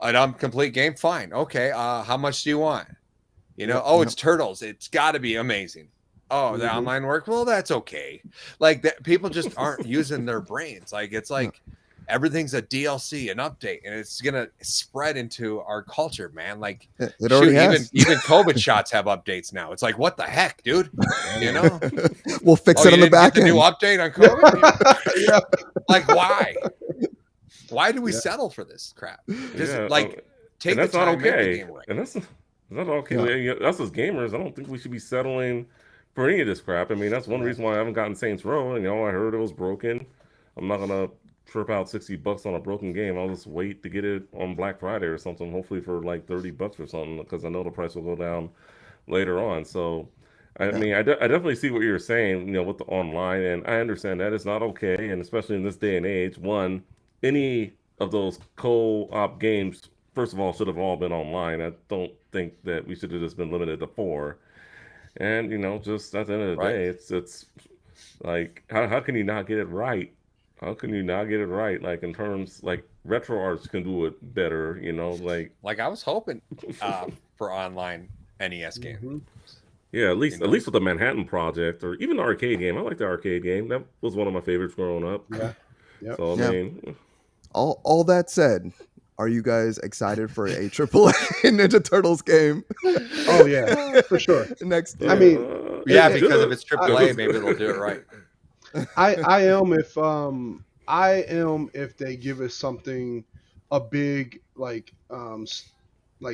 an complete game, fine, okay. How much do you want? It's Turtles. It's got to be amazing. Oh, the online work? Well, that's okay. Like that, people just aren't using their brains. Like it's like everything's a DLC, an update, and it's gonna spread into our culture, man. Like it already has. Even COVID shots have updates now. It's like, what the heck, dude? We'll fix it on the back end. New update on COVID? Like why? Why do we settle for this crap? Just take the time, make the game right. And that's not okay. Yeah. Us as gamers, I don't think we should be settling for any of this crap. I mean, that's one reason why I haven't gotten Saints Row. I heard it was broken. I'm not gonna trip out $60 on a broken game. I'll just wait to get it on Black Friday or something, hopefully for like $30 or something, because I know the price will go down later on. So I mean, I definitely see what you're saying, with the online, and I understand that it's not okay, and especially in this day and age. Any of those co-op games, first of all, should have all been online. I don't think that we should have just been limited to 4. And just at the end of the day, it's like how can you not get it right? How can you not get it right? Like in terms like RetroArts can do it better, like I was hoping for online NES game. Yeah, at least with the Manhattan Project, or even the arcade game. I like the arcade game. That was one of my favorites growing up. Yeah. So I mean, all that said, are you guys excited for a AAA Ninja Turtles game? Oh yeah, for sure. Next year. I mean, because if it's AAA, maybe they'll do it right. I am if they give us something, a big like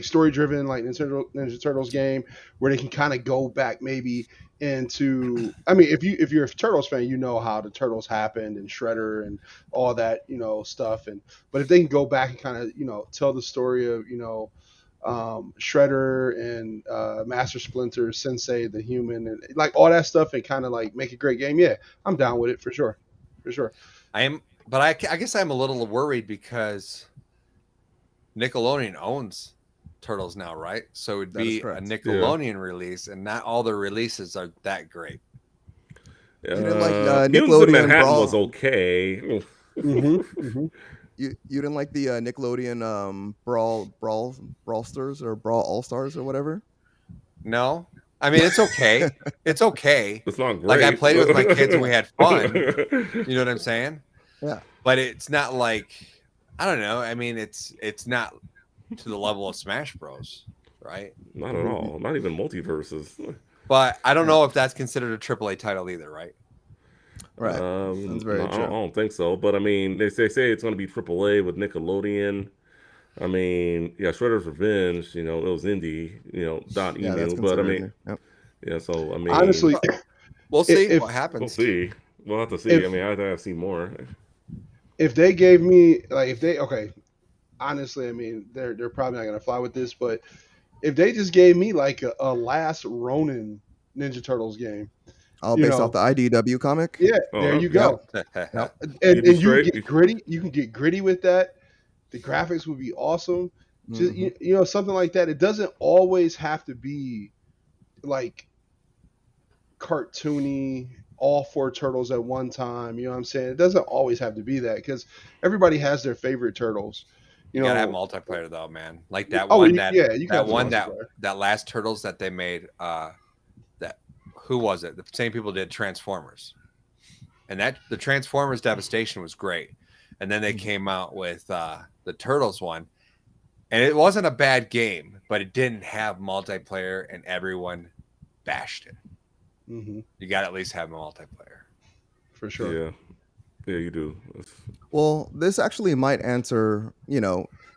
story driven like Ninja Turtles game where they can kind of go back maybe into. I mean, if you're a Turtles fan, you know how the Turtles happened and Shredder and all that stuff, but if they can go back and kind of tell the story of Shredder and Master Splinter, Sensei the Human, and like all that stuff, and kind of like make a great game. Yeah, I'm down with it for sure. I am, but I guess I'm a little worried because Nickelodeon owns Turtles now, right? So it'd be a Nickelodeon release, and not all their releases are that great. You didn't like Nickelodeon Manhattan Brawl? Was okay. You didn't like the Nickelodeon Brawl Stars or Brawl All Stars or whatever? No, I mean it's okay. It's okay. It's not great. Like I played with my kids and we had fun. You know what I'm saying? Yeah. But it's not like, I don't know. I mean, it's not to the level of Smash Bros. Right? Not at all. Not even multiverses. But I don't know if that's considered a AAA title either, right? Right. That's very true. I don't think so. But I mean, they say it's going to be AAA with Nickelodeon. I mean, Shredder's Revenge. It was indie. Dot email. But I mean, So I mean, honestly, we'll see what happens. We'll see. We'll have to see. I mean, I have to see more. If they gave me honestly, I mean, they're probably not gonna fly with this, but if they just gave me like a last Ronin Ninja Turtles game, based off the IDW comic. Yeah, there you go. And you get gritty. You can get gritty with that. The graphics would be awesome. Just something like that. It doesn't always have to be like cartoony, all 4 turtles at one time. You know what I'm saying? It doesn't always have to be that, because everybody has their favorite turtles. You gotta have multiplayer though, man. Like that one. That last Turtles that they made. Who was it? The same people did Transformers, and the Transformers Devastation was great. And then they came out with the Turtles one, and it wasn't a bad game, but it didn't have multiplayer, and everyone bashed it. You got to at least have multiplayer. For sure. Yeah, you do. Well, this actually might answer,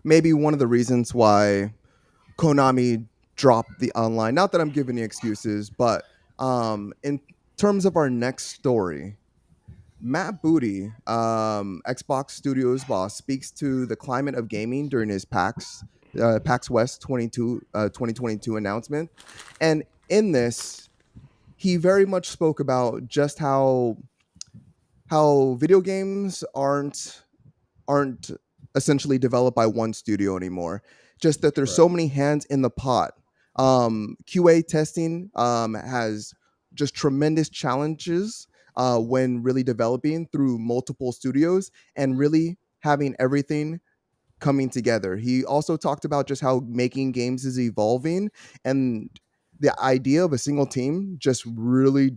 maybe one of the reasons why Konami dropped the online. Not that I'm giving you excuses, but in terms of our next story, Matt Booty, Xbox Studios boss, speaks to the climate of gaming during his PAX West 2022 announcement. And in this, he very much spoke about just how video games aren't essentially developed by one studio anymore. Just that there's Correct. so many hands in the pot. QA testing has just tremendous challenges when really developing through multiple studios and really having everything coming together. He also talked about just how making games is evolving, and the idea of a single team just really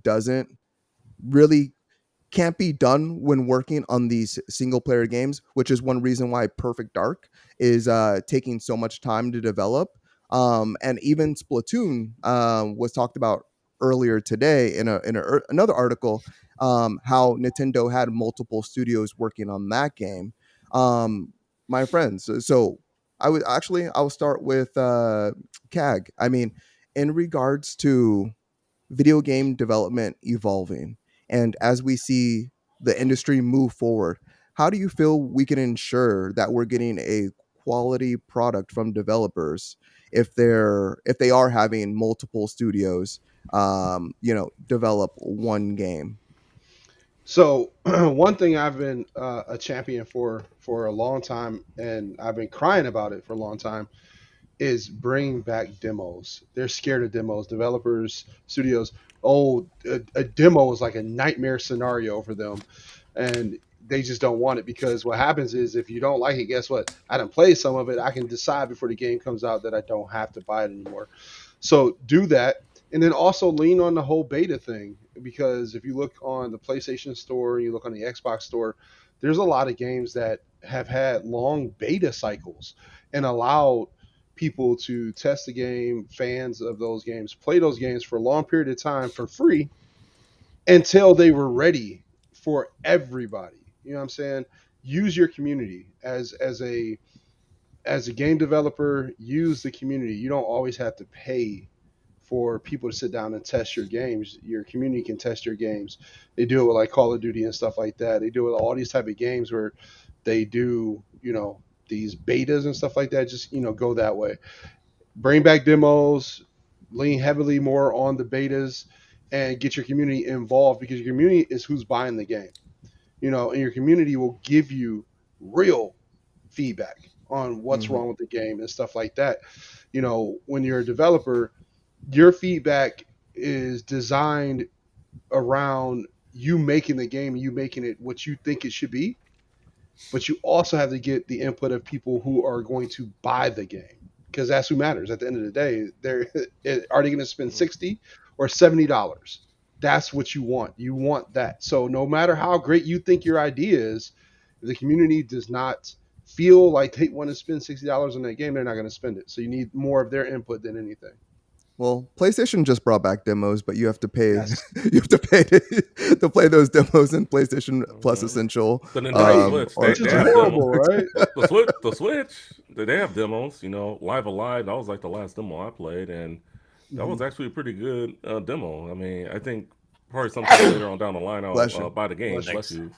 can't be done when working on these single player games, which is one reason why Perfect Dark is taking so much time to develop. And even Splatoon was talked about earlier today in another article, how Nintendo had multiple studios working on that game. My friends, so I'll start with CAG. I mean, in regards to video game development evolving, and as we see the industry move forward, how do you feel we can ensure that we're getting a quality product from developers if they are having multiple studios develop one game? So one thing I've been a champion for a long time, and I've been crying about it for a long time, is bringing back demos. They're scared of demos. Developers, studios, oh, a demo is like a nightmare scenario for them, and they just don't want it because what happens is if you don't like it, guess what? I done played some of it. I can decide before the game comes out that I don't have to buy it anymore. So do that, and then also lean on the whole beta thing because if you look on the PlayStation Store, you look on the Xbox Store, there's a lot of games that have had long beta cycles and allowed people to test the game, fans of those games, play those games for a long period of time for free until they were ready for everybody. You know what I'm saying? Use your community as a game developer, use the community. You don't always have to pay for people to sit down and test your games. Your community can test your games. They do it with like Call of Duty and stuff like that. They do it with all these type of games where they do, these betas and stuff like that. Just, go that way. Bring back demos, lean heavily more on the betas and get your community involved because your community is who's buying the game. And your community will give you real feedback on what's Mhm. wrong with the game and stuff like that. When you're a developer, your feedback is designed around you making the game, you making it what you think it should be, but you also have to get the input of people who are going to buy the game because that's who matters at the end of the day. Are they going to spend 60 or $70? That's what you want. You want that. So no matter how great you think your idea is, if the community does not feel like they want to spend $60 on that game, they're not going to spend it. So you need more of their input than anything. Well, PlayStation just brought back demos, but you have to pay. Yes. You have to pay to play those demos in PlayStation Plus Essential. The Nintendo Right. Switch, Or Which is they have demos. horrible, right? The Switch, they have demos. Live Alive. That was like the last demo I played, and that was actually a pretty good demo. I mean, I think probably sometime later on down the line Bless I'll you. buy the game. Thanks. Bless you.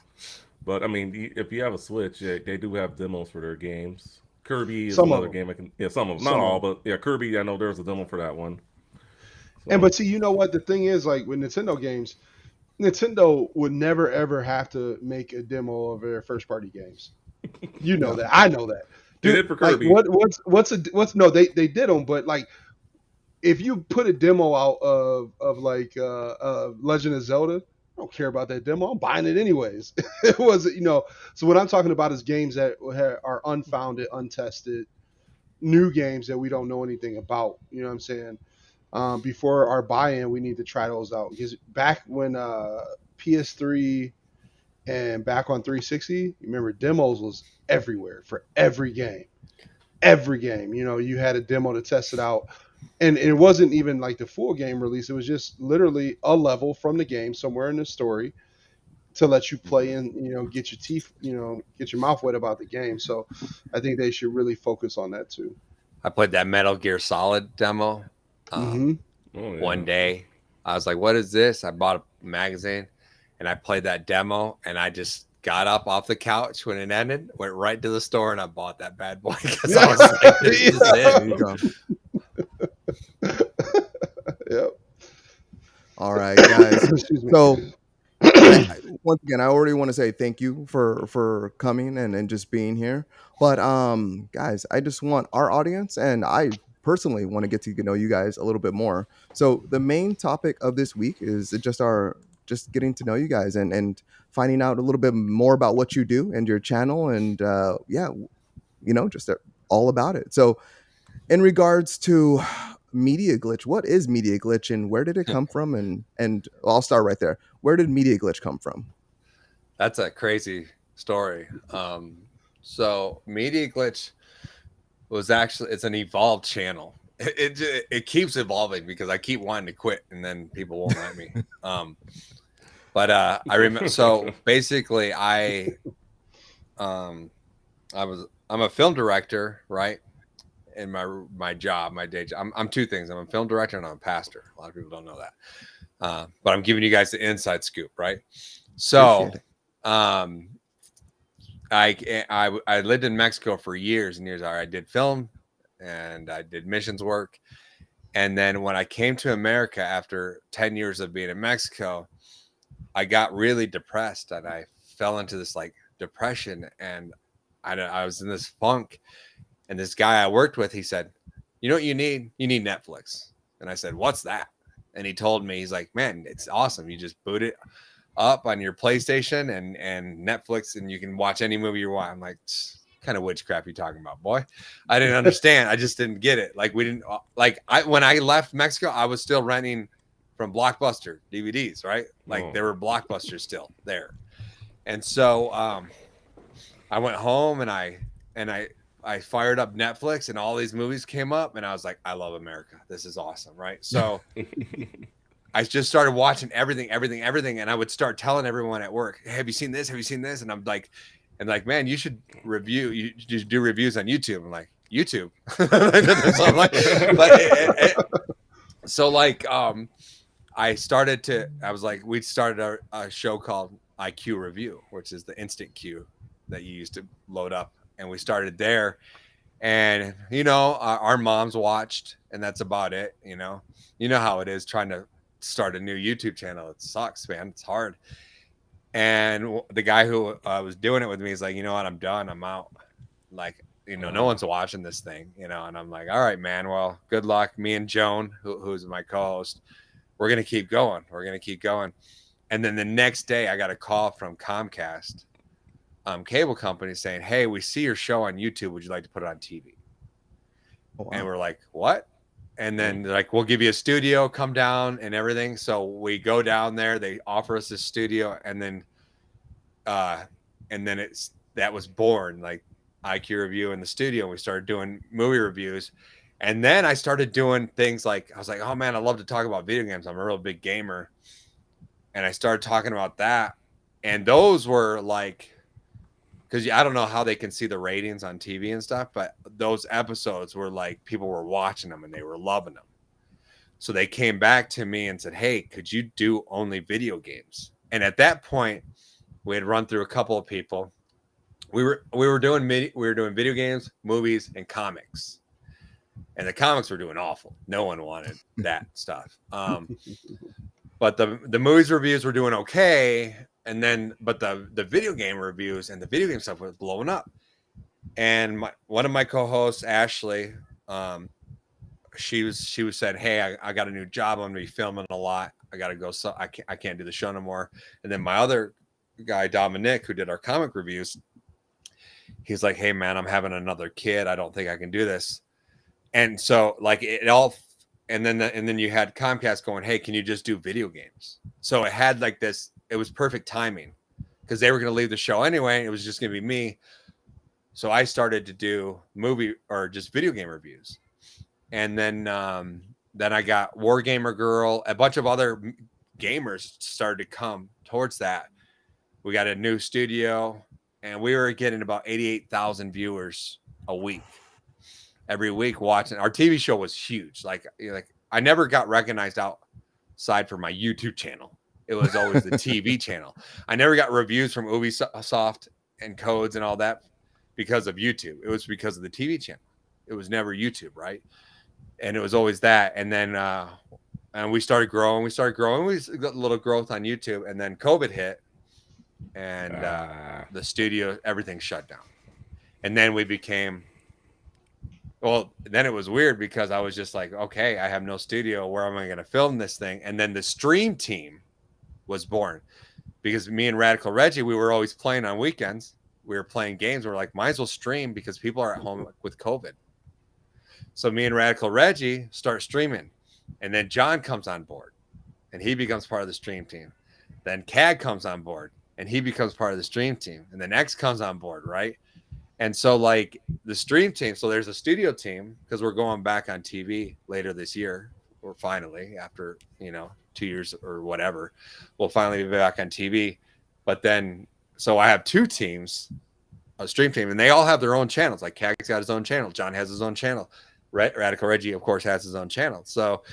But I mean, if you have a Switch, they do have demos for their games. Kirby is Some of another them. game I can. Yeah, some of them, not Some of all, them. but yeah, Kirby. I know there's a demo for that one. And So, but see, you know what the thing is, like with Nintendo games, Nintendo would never ever have to make a demo of their first party games. You know Yeah. that. I know that. they Dude, did for like Kirby. what's no, they did them, but like if you put a demo out of like Legend of Zelda, I don't care about that demo. I'm buying it anyways. It was, so what I'm talking about is games that are unfounded, untested, new games that we don't know anything about. You know what I'm saying? Before our buy-in, we need to try those out because back when PS3 and back on 360, remember demos was everywhere for every game. Every game, you had a demo to test it out, and it wasn't even like the full game release. It was just literally a level from the game somewhere in the story to let you play and get your teeth, get your mouth wet about the game. So I think they should really focus on that too. I played that Metal Gear Solid demo. Mm-hmm. One day, I was like, "What is this?" I bought a magazine, and I played that demo, and I just got up off the couch when it ended, went right to the store, and I bought that bad boy because I was like, "This is There it." you go. Yep. All right, guys. Excuse me. So once again, I already want to say thank you for coming and just being here. But guys, I just want our audience and I personally want to get to know you guys a little bit more. So the main topic of this week is just getting to know you guys and finding out a little bit more about what you do and your channel and yeah, just all about it. So in regards to media glitch, what is media glitch and where did it come from? And I'll start right there. Where did media glitch come from? That's a crazy story. So Media Glitch was actually it's an evolved channel. It keeps evolving because I keep wanting to quit and then people won't let me. But I remember. So basically, I'm a film director, right? In my job, my day job. I'm two things. I'm a film director and I'm a pastor. A lot of people don't know that. But I'm giving you guys the inside scoop, right? So, I lived in Mexico for years and years. I did film and I did missions work. And then when I came to America after 10 years of being in Mexico, I got really depressed and I fell into this like depression and I was in this funk. And this guy I worked with, he said, "You know what you need? You need Netflix." And I said, "What's that?" And he told me, he's like, "Man, it's awesome. You just boot it up on your PlayStation and Netflix and you can watch any movie you want." I'm like, kind of witchcraft you talking about, boy? I didn't understand. I just didn't get it. Like we didn't when I left Mexico, I was still renting from Blockbuster DVDs, right? Like there were Blockbusters still there. And so I went home and I fired up Netflix and all these movies came up and I was like, I love America. This is awesome, right? So I just started watching everything. And I would start telling everyone at work, "Hey, have you seen this? Have you seen this?" And I'm like, "Man, you should do reviews on YouTube." I'm like, YouTube. So I'm like, we started a show called IQ Review, which is the instant queue that you used to load up. And we started there. And, our moms watched and that's about it. You know how it is trying to start a new YouTube channel. It sucks, man. It's hard. And the guy who was doing it with me is like, "You know what? I'm done. I'm out." Like, no one's watching this thing, and I'm like, "All right, man. Well, good luck." Me and Joan, who's my co-host, we're going to keep going. And then the next day I got a call from Comcast cable company saying, "Hey, we see your show on YouTube. Would you like to put it on TV?" Oh, wow. And we're like, "What?" And then they're like, "We'll give you a studio, come down and everything." So we go down there, they offer us a studio, and then that was born, like IQ Review in the studio. And we started doing movie reviews. And then I started doing things like, I was like, "Oh man, I love to talk about video games. I'm a real big gamer." And I started talking about that. And those were like, because I don't know how they can see the ratings on TV and stuff, but those episodes were like people were watching them and they were loving them. So they came back to me and said, "Hey, could you do only video games?" And at that point, we had run through a couple of people. We were doing video games, movies, and comics. And the comics were doing awful. No one wanted that stuff. But the movies reviews were doing okay. And then, but the video game reviews and the video game stuff was blowing up. And one of my co-hosts, Ashley, she said, "Hey, I got a new job. I'm gonna be filming a lot. I gotta go. So I can't do the show no more." And then my other guy, Dominic, who did our comic reviews, he's like, "Hey man, I'm having another kid. I don't think I can do this." And so like it all, and then you had Comcast going, "Hey, can you just do video games?" So it had like this. It was perfect timing because they were going to leave the show anyway. It was just going to be me. So I started to do movie or just video game reviews. And then I got Wargamer Girl. A bunch of other gamers started to come towards that. We got a new studio and we were getting about 88,000 viewers a week. every week watching. Our TV show was huge. Like I never got recognized outside from my YouTube channel. It was always the TV channel. I never got reviews from Ubisoft and codes and all that because of YouTube. It was because of the TV channel. It was never YouTube, right? And it was always that. And then and we started growing. We got a little growth on YouTube, and then COVID hit, and the studio, everything shut down. And then we became, well, then it was weird because I was just like, okay, I have no studio. Where am I going to film this thing? And then the stream team was born because me and Radical Reggie, we were always playing on weekends. We were playing games. We're like, might as well stream because people are at home with COVID. So me and Radical Reggie start streaming. And then John comes on board and he becomes part of the stream team. Then CAG comes on board and he becomes part of the stream team. And then X comes on board, right? And so like the stream team, so there's a studio team because we're going back on TV later this year, or finally after, 2 years or whatever, we'll finally be back on TV. But then, so I have two teams, a stream team, and they all have their own channels. Like CAG's got his own channel. John has his own channel. Radical Reggie, of course, has his own channel. So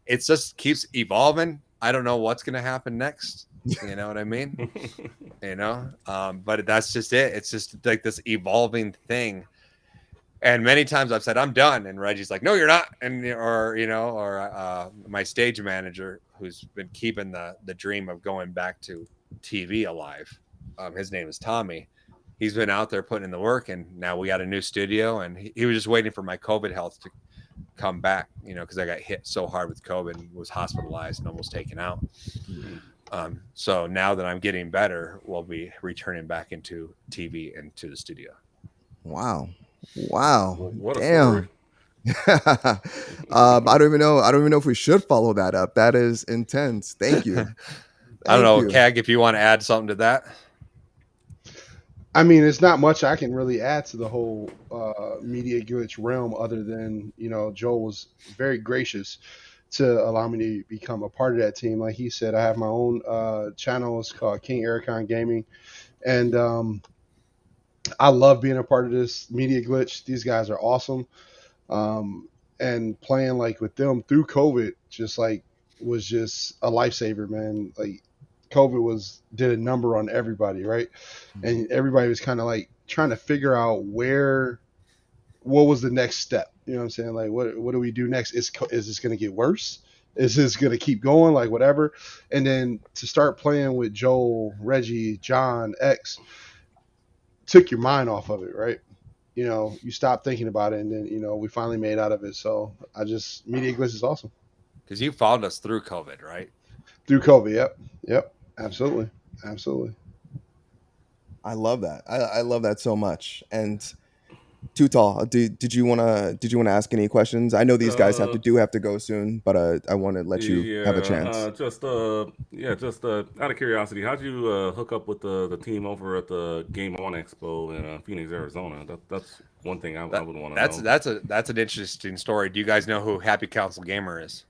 it just keeps evolving. I don't know what's going to happen next. You know what I mean? But that's just it. It's just like this evolving thing. And many times I've said, I'm done. And Reggie's like, no, you're not. And, or my stage manager, who's been keeping the dream of going back to TV alive. His name is Tommy. He's been out there putting in the work, and now we got a new studio, and he was just waiting for my COVID health to come back, because I got hit so hard with COVID and was hospitalized and almost taken out. So now that I'm getting better, we'll be returning back into TV and to the studio. Wow. What a Damn. I don't even know if we should follow that up. That is intense. Thank you. I don't know, CAG, if you want to add something to that. I mean, it's not much I can really add to the whole media glitch realm other than, Joel was very gracious to allow me to become a part of that team. Like he said, I have my own channel. It's called King Ericon Gaming. And I love being a part of this media glitch. These guys are awesome. And playing like with them through COVID was just a lifesaver, man. Like COVID did a number on everybody, right? And everybody was kind of like trying to figure out what was the next step. You know what I'm saying? Like, what do we do next? Is this going to get worse? Is this going to keep going? Like, whatever. And then to start playing with Joel, Reggie, John, X, took your mind off of it, right? You stop thinking about it, and then, we finally made out of it. So Media Glitch is awesome. Because you found us through COVID, right? Through COVID, yep. Absolutely. I love that. I love that so much. And Too Tall, did you want to ask any questions? I know these guys have to go soon, but I want to let you have a chance. Just out of curiosity, how'd you hook up with the team over at the Game On Expo in Phoenix, Arizona? That's one thing I would want to know. That's an interesting story. Do you guys know who Happy Council Gamer is?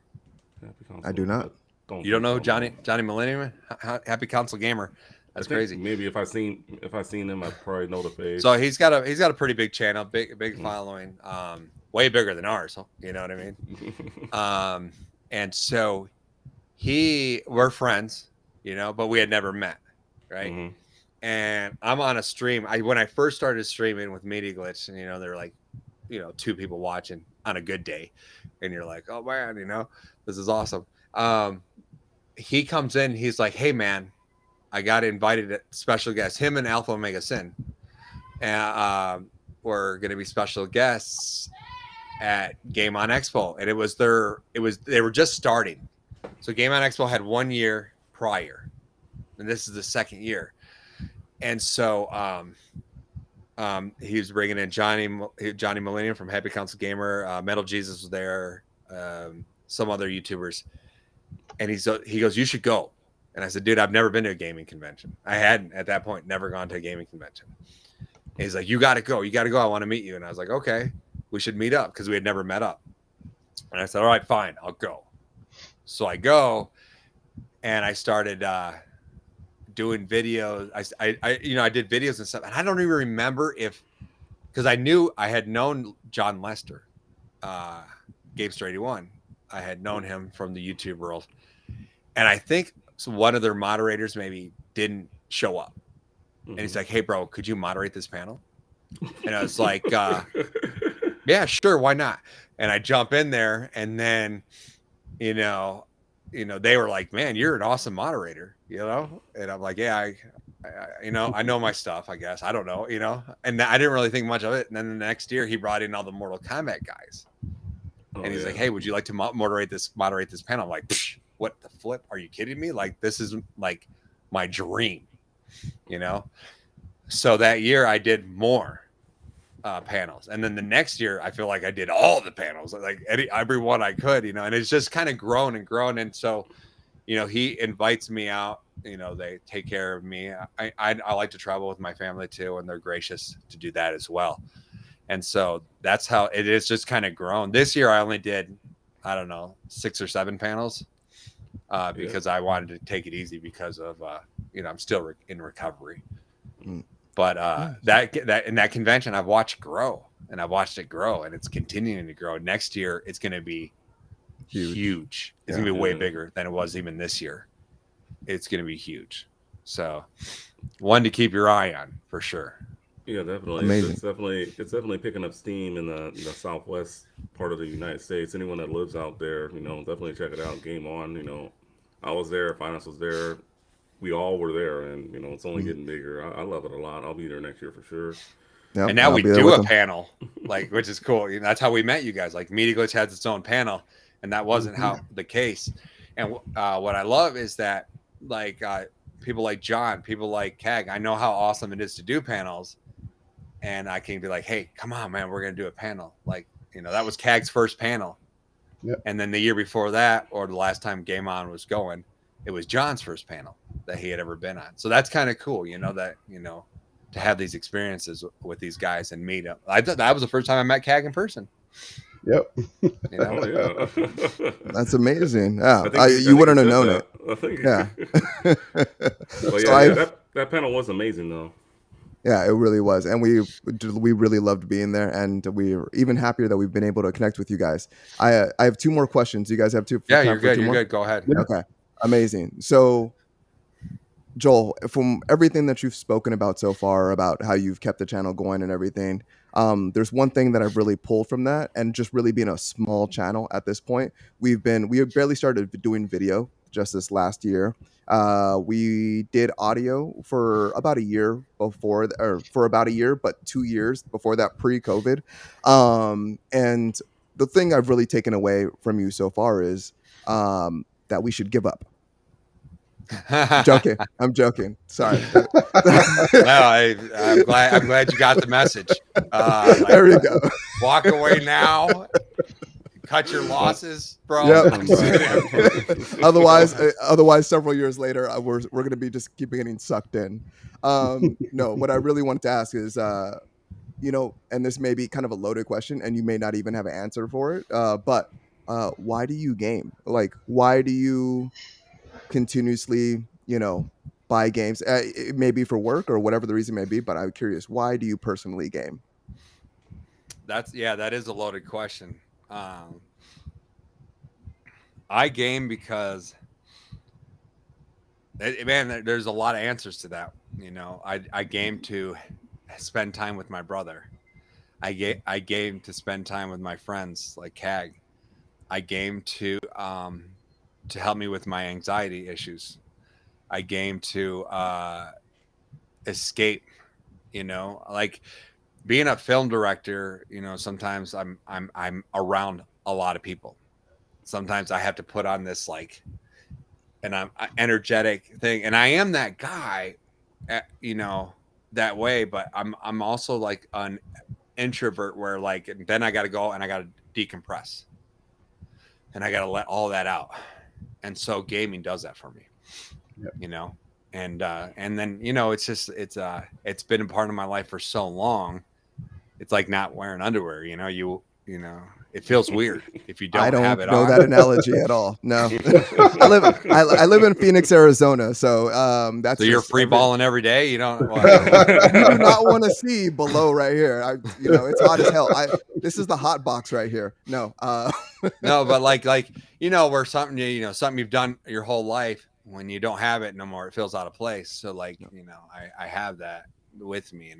I do not. You don't know who Johnny Millennium? Happy Council Gamer. That's crazy. Maybe if I seen him, I probably know the face. So he's got a pretty big channel, big following, way bigger than ours. You know what I mean? And so we're friends, but we had never met, right? Mm-hmm. And I'm on a stream. When I first started streaming with Media Glitch, and they're like, 2 people watching on a good day, and you're like, oh man, this is awesome. He comes in, he's like, hey man, I got invited as special guests. Him and Alpha Omega Sin were going to be special guests at Game On Expo, and they were just starting. So Game On Expo had 1 year prior, and this is the second year. And so he was bringing in Johnny Millennium from Happy Council Gamer, Metal Jesus was there, some other YouTubers, and he goes, you should go. And I said, dude, I've never been to a gaming convention. I hadn't at that point, never gone to a gaming convention. And he's like, you got to go. I want to meet you. And I was like, okay, we should meet up because we had never met up. And I said, all right, fine, I'll go. So I go, and I started doing videos. I did videos and stuff. And I don't even remember because I had known John Lester Gamester81. I had known him from the YouTube world, and I think one of their moderators maybe didn't show up. And he's like, "Hey, bro, could you moderate this panel?" And I was like, "Yeah, sure, why not?" And I jump in there, and then, you know, they were like, "Man, you're an awesome moderator," And I'm like, "Yeah, I know my stuff, I guess. I don't know, And I didn't really think much of it. And then the next year, he brought in all the Mortal Kombat guys, and he's like, "Hey, would you like to moderate this panel?" I'm like, "What the flip? Are you kidding me? Like, this is like my dream, So that year, I did more panels, and then the next year, I feel like I did all the panels, like every one I could, And it's just kind of grown and grown, and so. He invites me out. They take care of me. I like to travel with my family too, and they're gracious to do that as well. And so that's how it is just kind of grown. This year I only did, I don't know, 6 or 7 panels because I wanted to take it easy because of, I'm still in recovery. But that in that convention, I've watched grow, and I've watched it grow, and it's continuing to grow. Next year, it's going to be huge. It's gonna be way bigger than it was even this year. It's gonna be huge. So one to keep your eye on for sure. Yeah, definitely. Amazing. It's definitely picking up steam in the southwest part of the United States. Anyone that lives out there, definitely check it out. Game On, I was there, Finance was there, we all were there, and it's only getting bigger. I love it a lot. I'll be there next year for sure. Yep, and now we do a panel, which is cool. That's how we met you guys. Like Media Glitch has its own panel. And that wasn't how the case. And what I love is that, like, people like John, people like Kag, I know how awesome it is to do panels. And I can be like, "Hey, come on, man, we're going to do a panel." Like, that was Kag's first panel. Yep. And then the year before that, or the last time Game On was going, it was John's first panel that he had ever been on. So that's kind of cool, that, to have these experiences with these guys and meet up. I thought that was the first time I met Kag in person. Yep. That's amazing. Yeah, you wouldn't have known it. I think. Yeah. Well, yeah, that panel was amazing, though. Yeah, it really was, and we really loved being there, and we were even happier that we've been able to connect with you guys. I have 2 more questions. You guys have 2? Yeah, you're good. You're good. Go ahead. Yeah. Okay, amazing. So, Joel, from everything that you've spoken about so far, about how you've kept the channel going and everything, there's one thing that I've really pulled from that, and just really being a small channel at this point, we have barely started doing video just this last year. We did audio for about a year before, or for about a year, but 2 years before that, pre-COVID. And the thing I've really taken away from you so far is that we should give up. I'm joking. Sorry. No, I'm glad you got the message. There we go. Walk away now. Cut your losses, bro. Yep. otherwise, several years later, we're going to be just keep getting sucked in. No, what I really wanted to ask is, and this may be kind of a loaded question, and you may not even have an answer for it. But why do you game? Like, why do you continuously, buy games? It may be for work or whatever the reason may be, but I'm curious, why do you personally game? That is a loaded question. I game because, man, there's a lot of answers to that. I game to spend time with my brother. I game to spend time with my friends like Kag. I game to help me with my anxiety issues. I game to escape. Like being a film director. Sometimes I'm around a lot of people. Sometimes I have to put on this and I'm energetic thing, and I am that guy, that way. But I'm also like an introvert where then I got to go and I got to decompress, and I got to let all that out. And so gaming does that for me, Yep. And then it's just it's been a part of my life for so long. It's like not wearing underwear. You know, it feels weird if you I don't have don't it know on. that analogy at all. No, I live in Phoenix, Arizona, so that's So you're just free balling every day. You don't. You do not want to see below right here. It's hot as hell. This is the hot box right here. No, No, but like where something something you've done your whole life, when you don't have it no more, it feels out of place. So like I have that with me,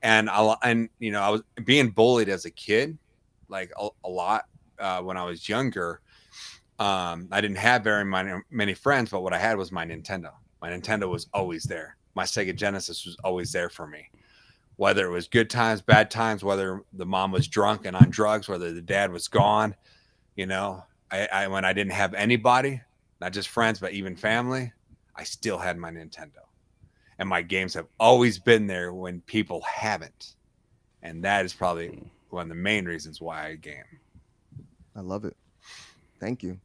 and I was being bullied as a kid, like a lot when I was younger. I didn't have very many friends, but what I had was my Nintendo. My Nintendo was always there. My Sega Genesis was always there for me. Whether it was good times, bad times, whether the mom was drunk and on drugs, whether the dad was gone, when I didn't have anybody, not just friends, but even family, I still had my Nintendo. And my games have always been there when people haven't. And that is probably one of the main reasons why I game. I love it. Thank you.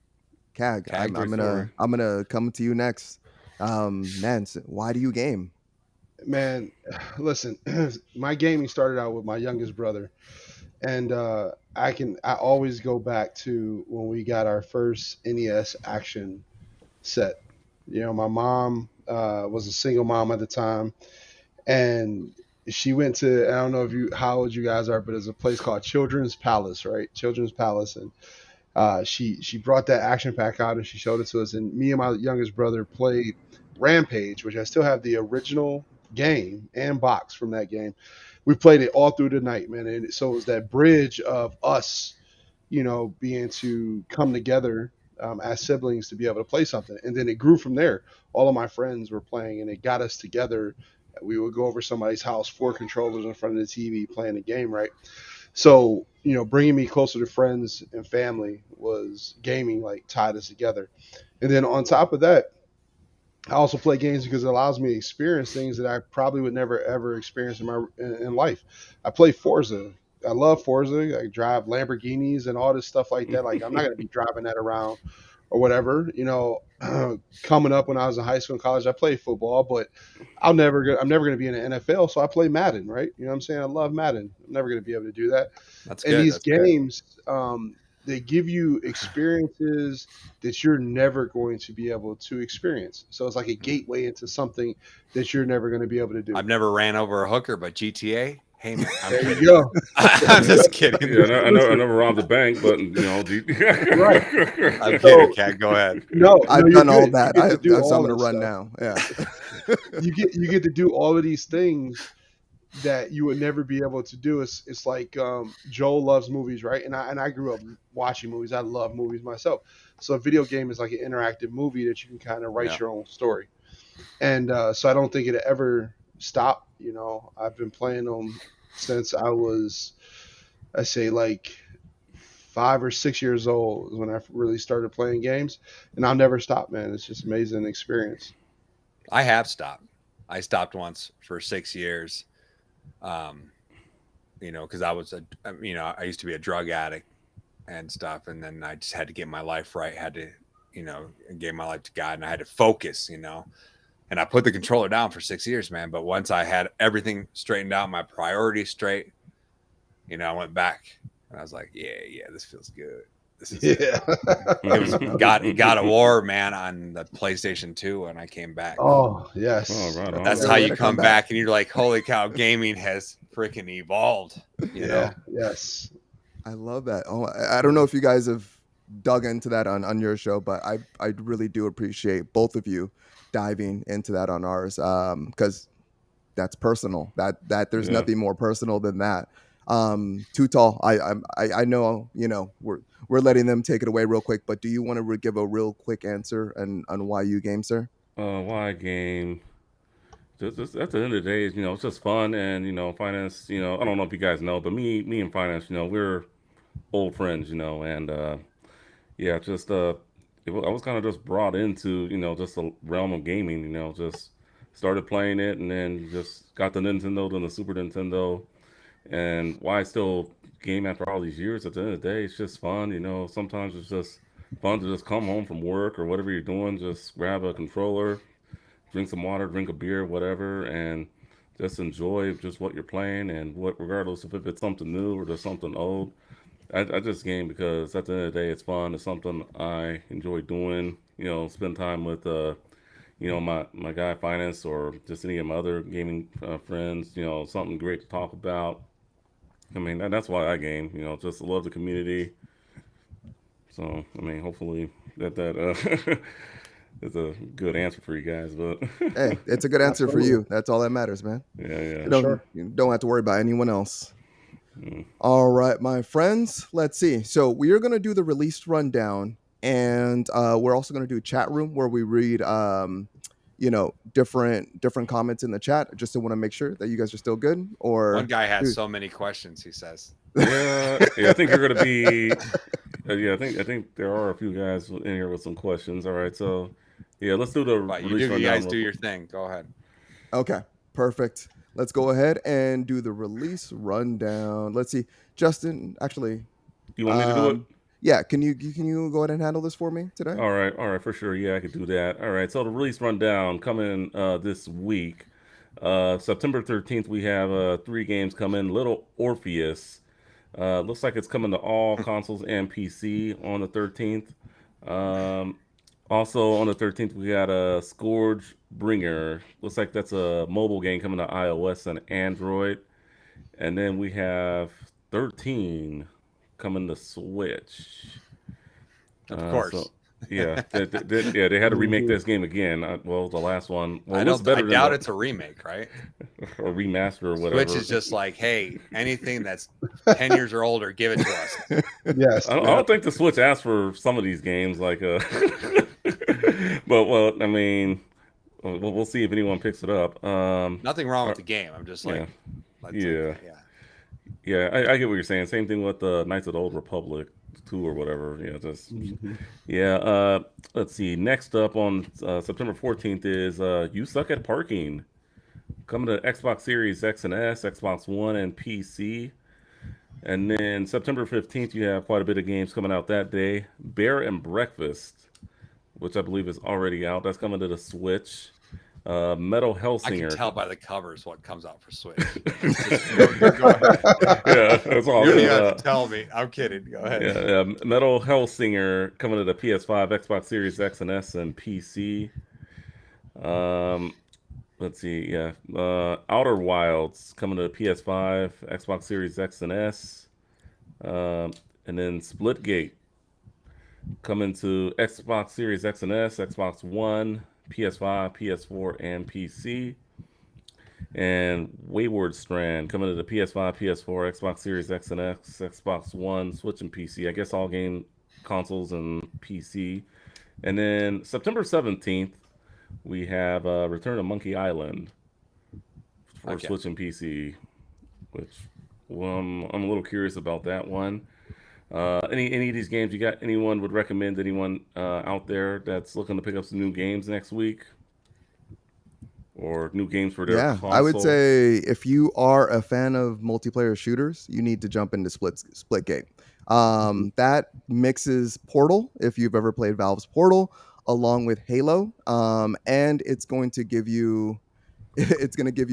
Cag, Cag, I'm gonna come to you next. Man, why do you game? Man, listen, my gaming started out with my youngest brother, and I always go back to when we got our first NES action set. My mom was a single mom at the time, and she went to, I don't know how old you guys are, but there's a place called Children's Palace, right? Children's Palace, and she brought that action pack out and she showed it to us, and me and my youngest brother played Rampage, which I still have the original game and box from that game. We played it all through the night, man, and so it was that bridge of us, being to come together as siblings to be able to play something, and then it grew from there. All of my friends were playing, and it got us together. We would go over somebody's house, 4 controllers in front of the TV, playing the game, right? So, bringing me closer to friends and family was gaming, like tied us together. And then on top of that, I also play games because it allows me to experience things that I probably would never ever experience in life. I play Forza. I love Forza. I drive Lamborghinis and all this stuff like that. Like, I'm not going to be driving that around or whatever. Coming up when I was in high school and college, I played football, but I'm never going to be in the NFL, so I play Madden, right? You know what I'm saying? I love Madden. I'm never going to be able to do that. That's And good. these That's good. games, they give you experiences that you're never going to be able to experience. So it's like a gateway into something that you're never going to be able to do. I've never ran over a hooker, but GTA. Hey man, I'm There kidding. you go. I'm just kidding. Yeah, I never robbed a bank, but Right. I'm So- kidding, Cat. Go ahead. No, I've you're done all good. that. You get to do So I'm all gonna this run stuff. now. Yeah. You get to do all of these things that you would never be able to do. It's like Joel loves movies, right? And I grew up watching movies. I love movies myself. So a video game is like an interactive movie that you can kind of write Yeah. your own story. And so I don't think it'll ever stop. I've been playing them since I was, I say, like 5 or 6 years old is when I really started playing games, and I'll never stop, man. It's just amazing experience. I have stopped. I stopped once for 6 years. Because I used to be a drug addict and stuff, and then I just had to get my life right. Had to, give my life to God, and I had to focus, And I put the controller down for 6 years, man. But once I had everything straightened out, my priorities straight, I went back and I was like, yeah, this feels good. This is Yeah. It was God of War, man, on the PlayStation 2 when I came back. Oh, yes. Oh, right on. That's Great how way you to come come back and you're like, holy cow, gaming has freaking evolved. You know? Yes. I love that. Oh, I don't know if you guys have dug into that on your show, but I really do appreciate both of you diving into that on ours, because that's personal. That there's Yeah. nothing more personal than that. Too tall. I know we're letting them take it away real quick, but do you want to give a real quick answer on why you game, sir? Why game? Just at the end of the day, it's just fun and finance. I don't know if you guys know, but me and finance, we're old friends, and yeah, just I was kind of just brought into just the realm of gaming, just started playing it, and then just got the Nintendo, then the Super Nintendo, and why I still game after all these years. At the end of the day, it's just fun, Sometimes it's just fun to just come home from work or whatever you're doing, just grab a controller, drink some water, drink a beer, whatever, and just enjoy just what you're playing, and what regardless if it's something new or just something old. I just game because at the end of the day, it's fun. It's something I enjoy doing. Spend time with my guy Finance or just any of my other gaming friends. Something great to talk about. I mean, that's why I game. Just love the community. So I mean, hopefully that is a good answer for you guys. But Hey, it's a good answer for Absolutely. you. That's all that matters, man. yeah. Sure. You don't have to worry about anyone else. Mm. All right, my friends. Let's see. So we are going to do the release rundown, and we're also going to do chat room where we read, different comments in the chat. Just to want to make sure that you guys are still good. Or One guy has Dude. so many questions. He says, Yeah. I think you're gonna be. Yeah, I think there are a few guys in here with some questions. All right, so yeah, let's do the "But release you rundown. guys real do quick. your thing. Go ahead." Okay, perfect. Let's go ahead and do the release rundown. Let's see, Justin. Actually, You want me to do it? yeah. Can you go ahead and handle this for me today? All right, for sure. Yeah, I could do that. All right, so the release rundown coming this week. September 13th, we have 3 games coming. Little Orpheus. Looks like it's coming to all consoles and PC on the 13th. Also on the 13th, we got a Scourge Bringer. Looks like that's a mobile game coming to iOS and Android. And then we have 13 coming to Switch. Of course. So, yeah, they had to remake this game again. Well, the last one. Well, I it looks don't. better I than doubt it's a remake, right? a remaster or whatever. Switch is just like, hey, anything that's 10 years or older, give it to us. Yes. I don't think the Switch asked for some of these games, like, but well, I mean, we'll see if anyone picks it up. Nothing wrong with the game. I'm just like, let's Yeah. Yeah, I get what you're saying. Same thing with the Knights of the Old Republic 2 or whatever. Let's see. Next up on September 14th is You Suck at Parking. Coming to Xbox Series X and S, Xbox One, and PC. And then September 15th, you have quite a bit of games coming out that day. Bear and Breakfast, which I believe is already out. That's coming to the Switch. Metal I Hellsinger. can tell by the covers what comes out for Switch. Go ahead. Yeah, that's all. You don't even have to tell me. I'm kidding. Go ahead. Yeah, Metal Hellsinger coming to the PS5, Xbox Series X and S, and PC. Let's see. Yeah, Outer Wilds coming to the PS5, Xbox Series X and S, and then Splitgate coming to Xbox Series X and S, Xbox One, PS5, PS4, and PC. And Wayward Strand coming to the PS5, PS4, Xbox Series X and X, Xbox One, Switch, and PC. I guess all game consoles and PC. And then September 17th, we have Return to Monkey Island for Switch and PC, which I'm a little curious about that one. Any of these games you got? Anyone would recommend? Anyone out there that's looking to pick up some new games next week? Or new games for their console? I would say if you are a fan of multiplayer shooters, you need to jump into Splitgate. That mixes Portal, if you've ever played Valve's Portal, along with Halo, and it's going to give you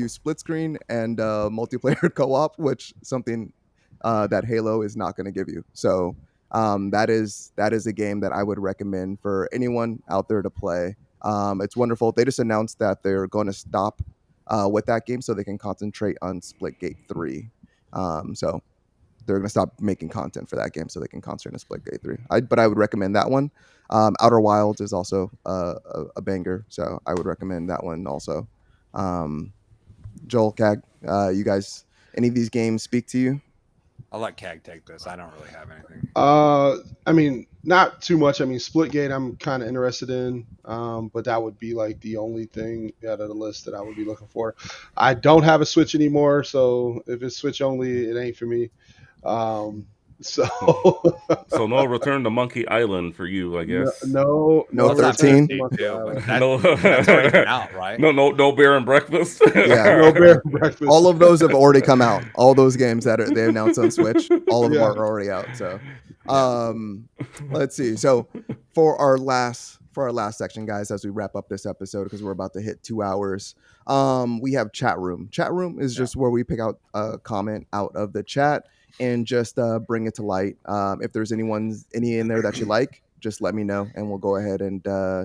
split screen and multiplayer co-op, which something that Halo is not going to give you. So that is a game that I would recommend for anyone out there to play. It's wonderful. They just announced that they're going to stop with that game so they can concentrate on Splitgate 3. So they're going to stop making content for that game so they can concentrate on Splitgate 3. But I would recommend that one. Outer Wilds is also a banger, so I would recommend that one also. Joel, Cag, you guys, any of these games speak to you? I'll let Cag take this. I don't really have anything. I mean, not too much. I mean, Splitgate I'm kind of interested in, but that would be like the only thing out of the list that I would be looking for. I don't have a Switch anymore, so if it's Switch only, it ain't for me. So no Return to Monkey Island for you, I guess. No, No Well, 13? That's already been out, right? No Bear and Breakfast. Yeah. no Bear Breakfast. All of those have already come out. All those games that they announced on Switch, all of them Yeah. are already out. So, let's see. So, for our last section, guys, as we wrap up this episode, because we're about to hit 2 hours, we have chat room. Chat room is just where we pick out a comment out of the chat, and just bring it to light. If there's any in there that you like, just let me know, and we'll go ahead and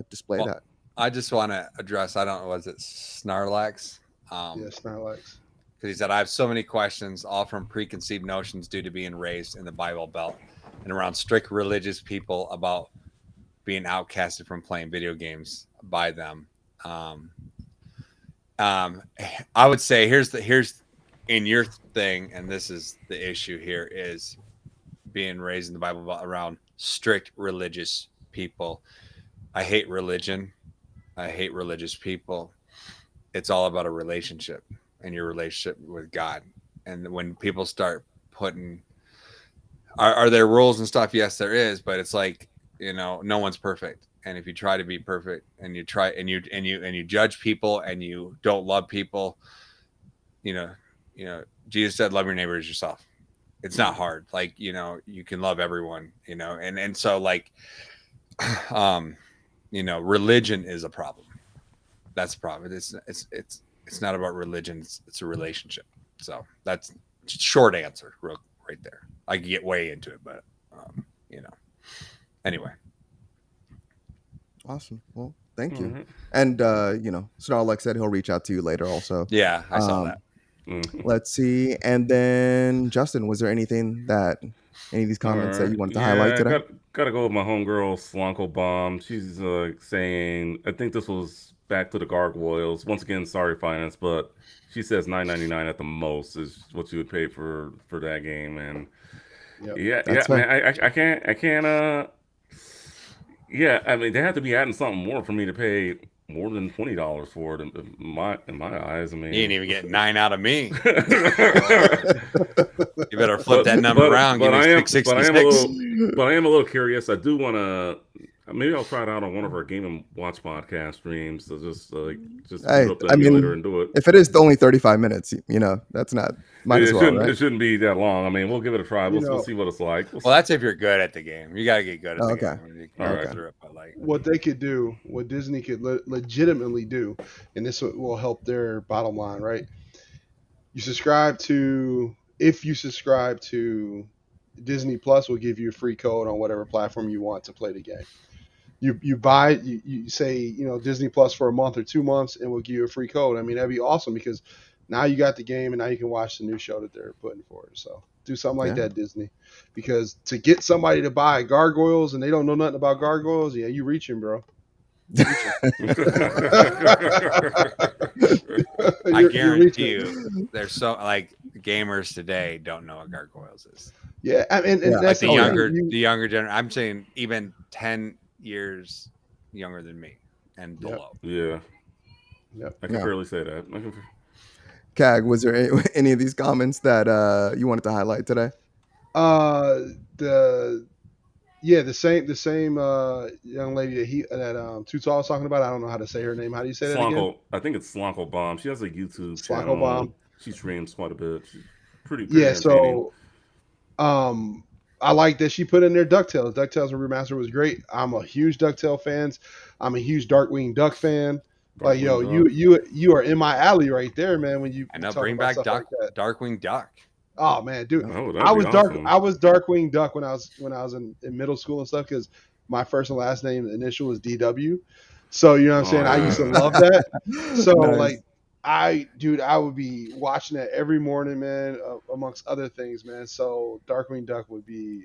display that. I just want to address, I don't know, was it Snarlax? Snarlax. Because he said, I have so many questions, all from preconceived notions due to being raised in the Bible Belt and around strict religious people about being outcasted from playing video games by them. I would say here's in your thing, and this is the issue here, is being raised in the Bible Belt around strict religious people. I hate religion. I hate religious people. It's all about a relationship and your relationship with God. And when people start putting, are there rules and stuff? Yes, there is, but it's like, no one's perfect. And if you try to be perfect and you try and you judge people and you don't love people, Jesus said, love your neighbor as yourself. It's not hard. Like, you can love everyone, and so like, religion is a problem. That's a problem. It's not about religion. It's a relationship. So that's short answer right there. I could get way into it, but anyway. Awesome. Well, thank you. And Snarlax said he'll reach out to you later also. Yeah, I saw that. Let's see. And then Justin, was there anything that any of these comments that you wanted to highlight today? Gotta go with my homegirl Slanko Bomb. She's saying, I think this was back to the Gargoyles. Once again, sorry finance, but she says $9.99 at the most is what you would pay for that game. And man, I can't. Yeah, I mean, they have to be adding something more for me to pay more than $20 for it in my eyes. I mean, you ain't even getting 9 out of me. You better flip that number around. But I am a little curious. I do want to. Maybe I'll try it out on one of our Game and Watch podcast streams. So just put up the emulator and do it. If it is only 35 minutes, that's not. It shouldn't be that long. I mean, we'll give it a try. We'll see what it's like. Well, that's if you're good at the game. You got to get good at the game. All right. What they could do, what Disney could legitimately do, and this will help their bottom line, right? If you subscribe to Disney Plus, will give you a free code on whatever platform you want to play the game. You buy, you say, Disney Plus for a month or 2 months, and we'll give you a free code. I mean, that'd be awesome because now you got the game, and now you can watch the new show that they're putting forward. So do something like that, Disney. Because to get somebody to buy Gargoyles and they don't know nothing about Gargoyles, you reaching, bro. I guarantee you, there's so like gamers today don't know what Gargoyles is. Yeah, and that's like the younger generation. I'm saying even 10 years younger than me and below. Yeah. I can barely say that. Cag, was there any of these comments that you wanted to highlight today? The same young lady that Tutal was talking about. I don't know how to say her name. How do you say that again? I think it's Slanko Bomb. She has a YouTube channel. Slanko Bomb. She streams quite a bit. She's pretty so I like that she put in there DuckTales. DuckTales Remastered was great. I'm a huge DuckTales fan. I'm a huge Darkwing Duck fan. Like, you are in my alley right there, man. When you bring back Darkwing Duck. Oh man, dude, I was Darkwing Duck when I was in middle school and stuff because my first and last name initial was DW. So you know what I'm saying? I used to love that. So nice. I would be watching that every morning, man. Amongst other things, man. So Darkwing Duck would be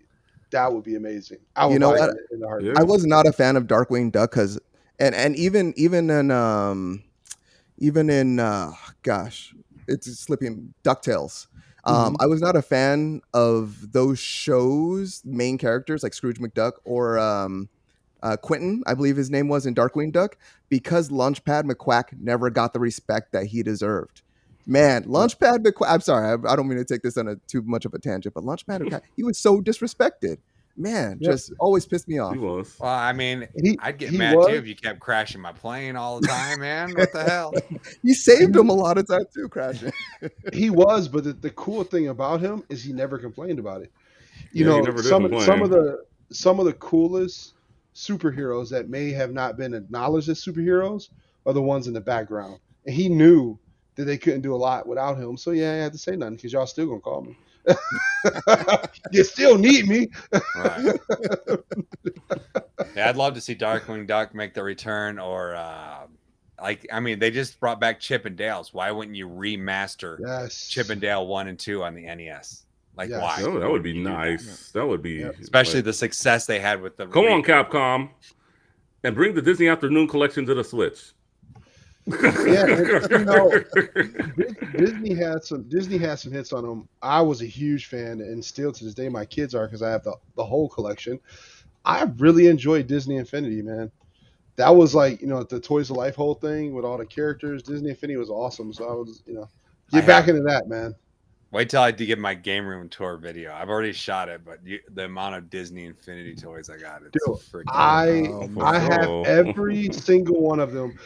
amazing. I would buy it in the heartbeat. I was not a fan of Darkwing Duck because. And even in it's slipping DuckTales. I was not a fan of those shows, main characters like Scrooge McDuck or Quentin, I believe his name was in Darkwing Duck, because Launchpad McQuack never got the respect that he deserved. Man, Launchpad McQuack. I'm sorry, I don't mean to take this on too much of a tangent, but Launchpad McQuack, he was so disrespected. Man, just always pissed me off. He was. Well, I mean, I'd get mad too if you kept crashing my plane all the time, man. What the hell? You saved him a lot of time too, crashing. He was, but the cool thing about him is he never complained about it. Some of the coolest superheroes that may have not been acknowledged as superheroes are the ones in the background. And he knew that they couldn't do a lot without him. So I had to say nothing because y'all still gonna call me. You still need me. Right. Yeah, I'd love to see Darkwing Duck make the return, or they just brought back Chip and Dale's. Why wouldn't you remaster Chip and Dale 1 and 2 on the NES? Like, why? Oh, that would be nice. That would be especially the success they had with the. Come on, Capcom, and bring the Disney Afternoon Collection to the Switch. Disney had some hits on them. I was a huge fan, and still to this day, my kids are, because I have the whole collection. I really enjoyed Disney Infinity, man. That was like, the Toys of Life whole thing with all the characters. Disney Infinity was awesome. So I was, get back into that, man. Wait till I get my game room tour video. I've already shot it, but the amount of Disney Infinity toys I got, it's freaking. I have every single one of them.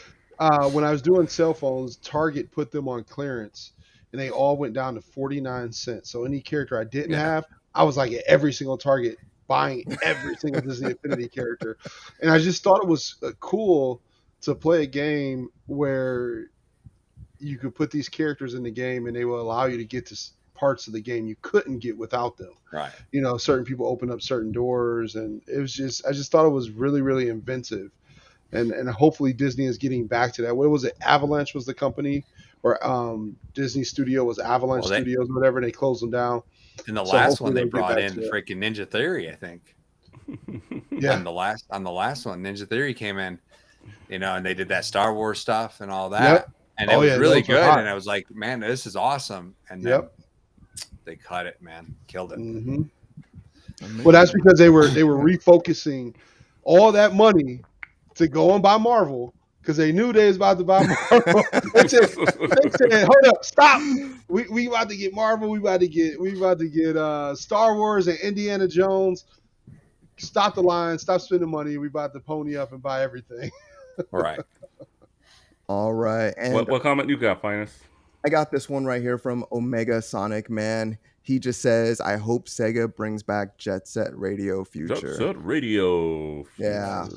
When I was doing cell phones, Target put them on clearance, and they all went down to 49 cents. So any character I didn't have, I was like at every single Target buying every single Disney Infinity character. And I just thought it was cool to play a game where you could put these characters in the game and they will allow you to get to parts of the game you couldn't get without them. Right. Certain people open up certain doors, and I just thought it was really, really inventive. And hopefully Disney is getting back to that. What was it? Avalanche was the company, or Disney Studio was Avalanche Studios or whatever, and they closed them down. And the last one they brought in freaking Ninja Theory, I think. Yeah. On the last one, Ninja Theory came in, and they did that Star Wars stuff and all that. Yep. And it was really good. And I was like, man, this is awesome. And then they cut it, man. Killed it. Mm-hmm. Well, that's because they were refocusing all that money to go and buy Marvel, because they knew they was about to buy Marvel. they said, hold up, stop. We about to get Marvel. We about to get Star Wars and Indiana Jones. Stop the line. Stop spending money. We about to pony up and buy everything. Right. All right. And what comment you got, Finest? I got this one right here from Omega Sonic, man. He just says, I hope Sega brings back Jet Set Radio Future. Jet Set Radio. Yeah.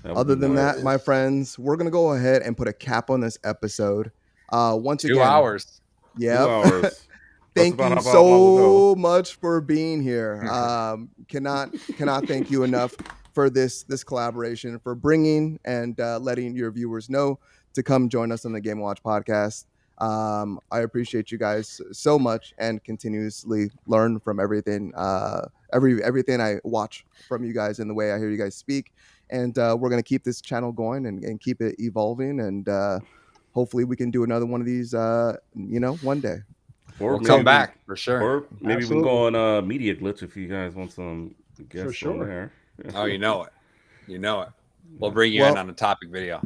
Other than that, my friends, we're going to go ahead and put a cap on this episode. Once again, 2 hours. Yeah. 2 hours. Thank you so much for being here. Cannot thank you enough for this collaboration, for bringing and letting your viewers know to come join us on the Game Watch podcast. I appreciate you guys so much, and continuously learn from everything. Everything I watch from you guys and the way I hear you guys speak. And we're going to keep this channel going and keep it evolving. And hopefully we can do another one of these, one day. Or we'll come back for sure. Or maybe we can go on Media Glitch if you guys want some guests on there. Oh, you know it. We'll bring you in on a topic video.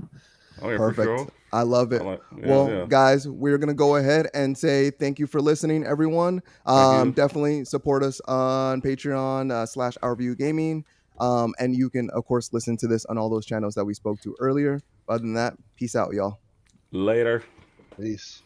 Oh, yeah, perfect. For sure. I love it. Guys, we're going to go ahead and say thank you for listening, everyone. Definitely support us on Patreon /OurView Gaming. And you can, of course, listen to this on all those channels that we spoke to earlier. Other than that, peace out, y'all. Later. Peace.